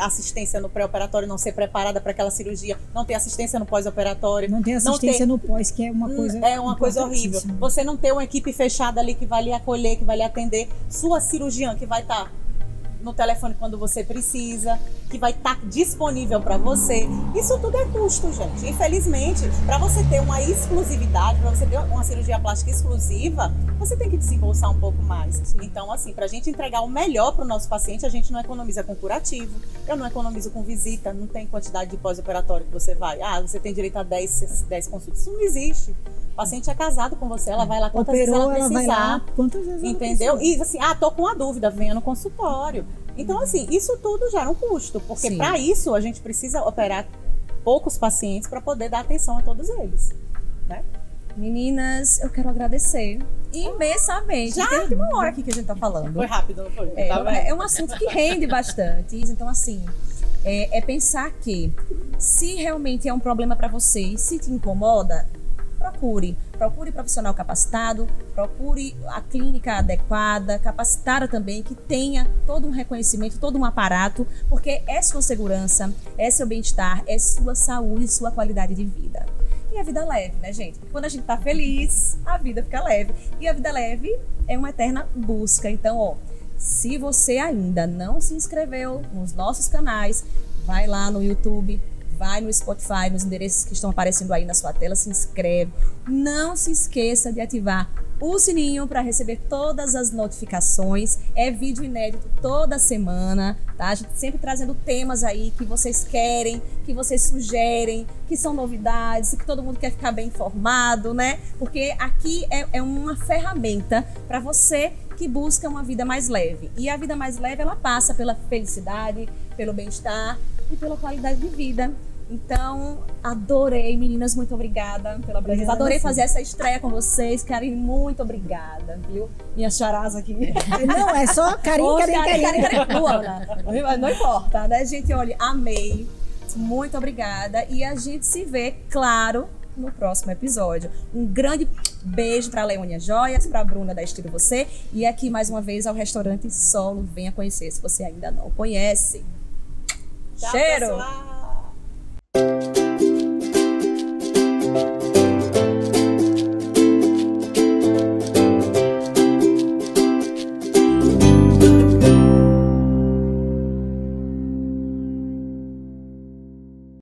assistência no pré-operatório, não ser preparada para aquela cirurgia, não ter assistência no pós-operatório. Não tem assistência no pós, que é uma coisa. É uma coisa horrível. importantíssima. Você não ter uma equipe fechada ali que vai lhe acolher, que vai lhe atender, sua cirurgiã que vai estar no telefone quando você precisa, que vai estar disponível para você. Isso tudo é custo, gente. Infelizmente, para você ter uma exclusividade, para você ter uma cirurgia plástica exclusiva, você tem que desembolsar um pouco mais. Então, assim, para a gente entregar o melhor para o nosso paciente, a gente não economiza com curativo, eu não economizo com visita, não tem quantidade de pós-operatório que você vai. Ah, você tem direito a 10 consultas. Isso não existe. O paciente é casado com você, ela vai lá quantas vezes ela precisar. vai lá quantas vezes ela Entendeu? precisar. E assim, tô com uma dúvida, venha no consultório. Então, assim, isso tudo gera um custo, porque Sim. para isso a gente precisa operar poucos pacientes para poder dar atenção a todos eles, né? Meninas, eu quero agradecer imensamente. Já? Tem uma hora aqui que a gente tá falando. Foi rápido, não foi? É, Tá vendo? é um assunto que rende bastante. Então, assim, é pensar que se realmente é um problema para você e se te incomoda, procure profissional capacitado, procure a clínica adequada, capacitada também, que tenha todo um reconhecimento, todo um aparato, porque é sua segurança, é seu bem-estar, é sua saúde, sua qualidade de vida. E a vida leve, né, gente? Porque quando a gente tá feliz, a vida fica leve. E a vida leve é uma eterna busca. Então, ó, se você ainda não se inscreveu nos nossos canais, vai lá no YouTube, vai no Spotify, nos endereços que estão aparecendo aí na sua tela, se inscreve. Não se esqueça de ativar o sininho para receber todas as notificações. É vídeo inédito toda semana, tá? A gente sempre trazendo temas aí que vocês querem, que vocês sugerem, que são novidades, que todo mundo quer ficar bem informado, né? Porque aqui é uma ferramenta para você que busca uma vida mais leve. E a vida mais leve, ela passa pela felicidade, pelo bem-estar e pela qualidade de vida. Então, adorei, meninas, muito obrigada pela presença. Obrigada, Adorei sim. fazer essa estreia com vocês. Karine, muito obrigada, viu? Minha charás aqui. Não, é só carinho. Não importa, né, gente? Olha, amei. Muito obrigada. E a gente se vê, claro, no próximo episódio. Um grande beijo para a Leônia Joias, para a Bruna da Estilo Você. E aqui, mais uma vez, ao restaurante Solo. Venha conhecer, se você ainda não conhece. Tchau, Cheiro! pessoal!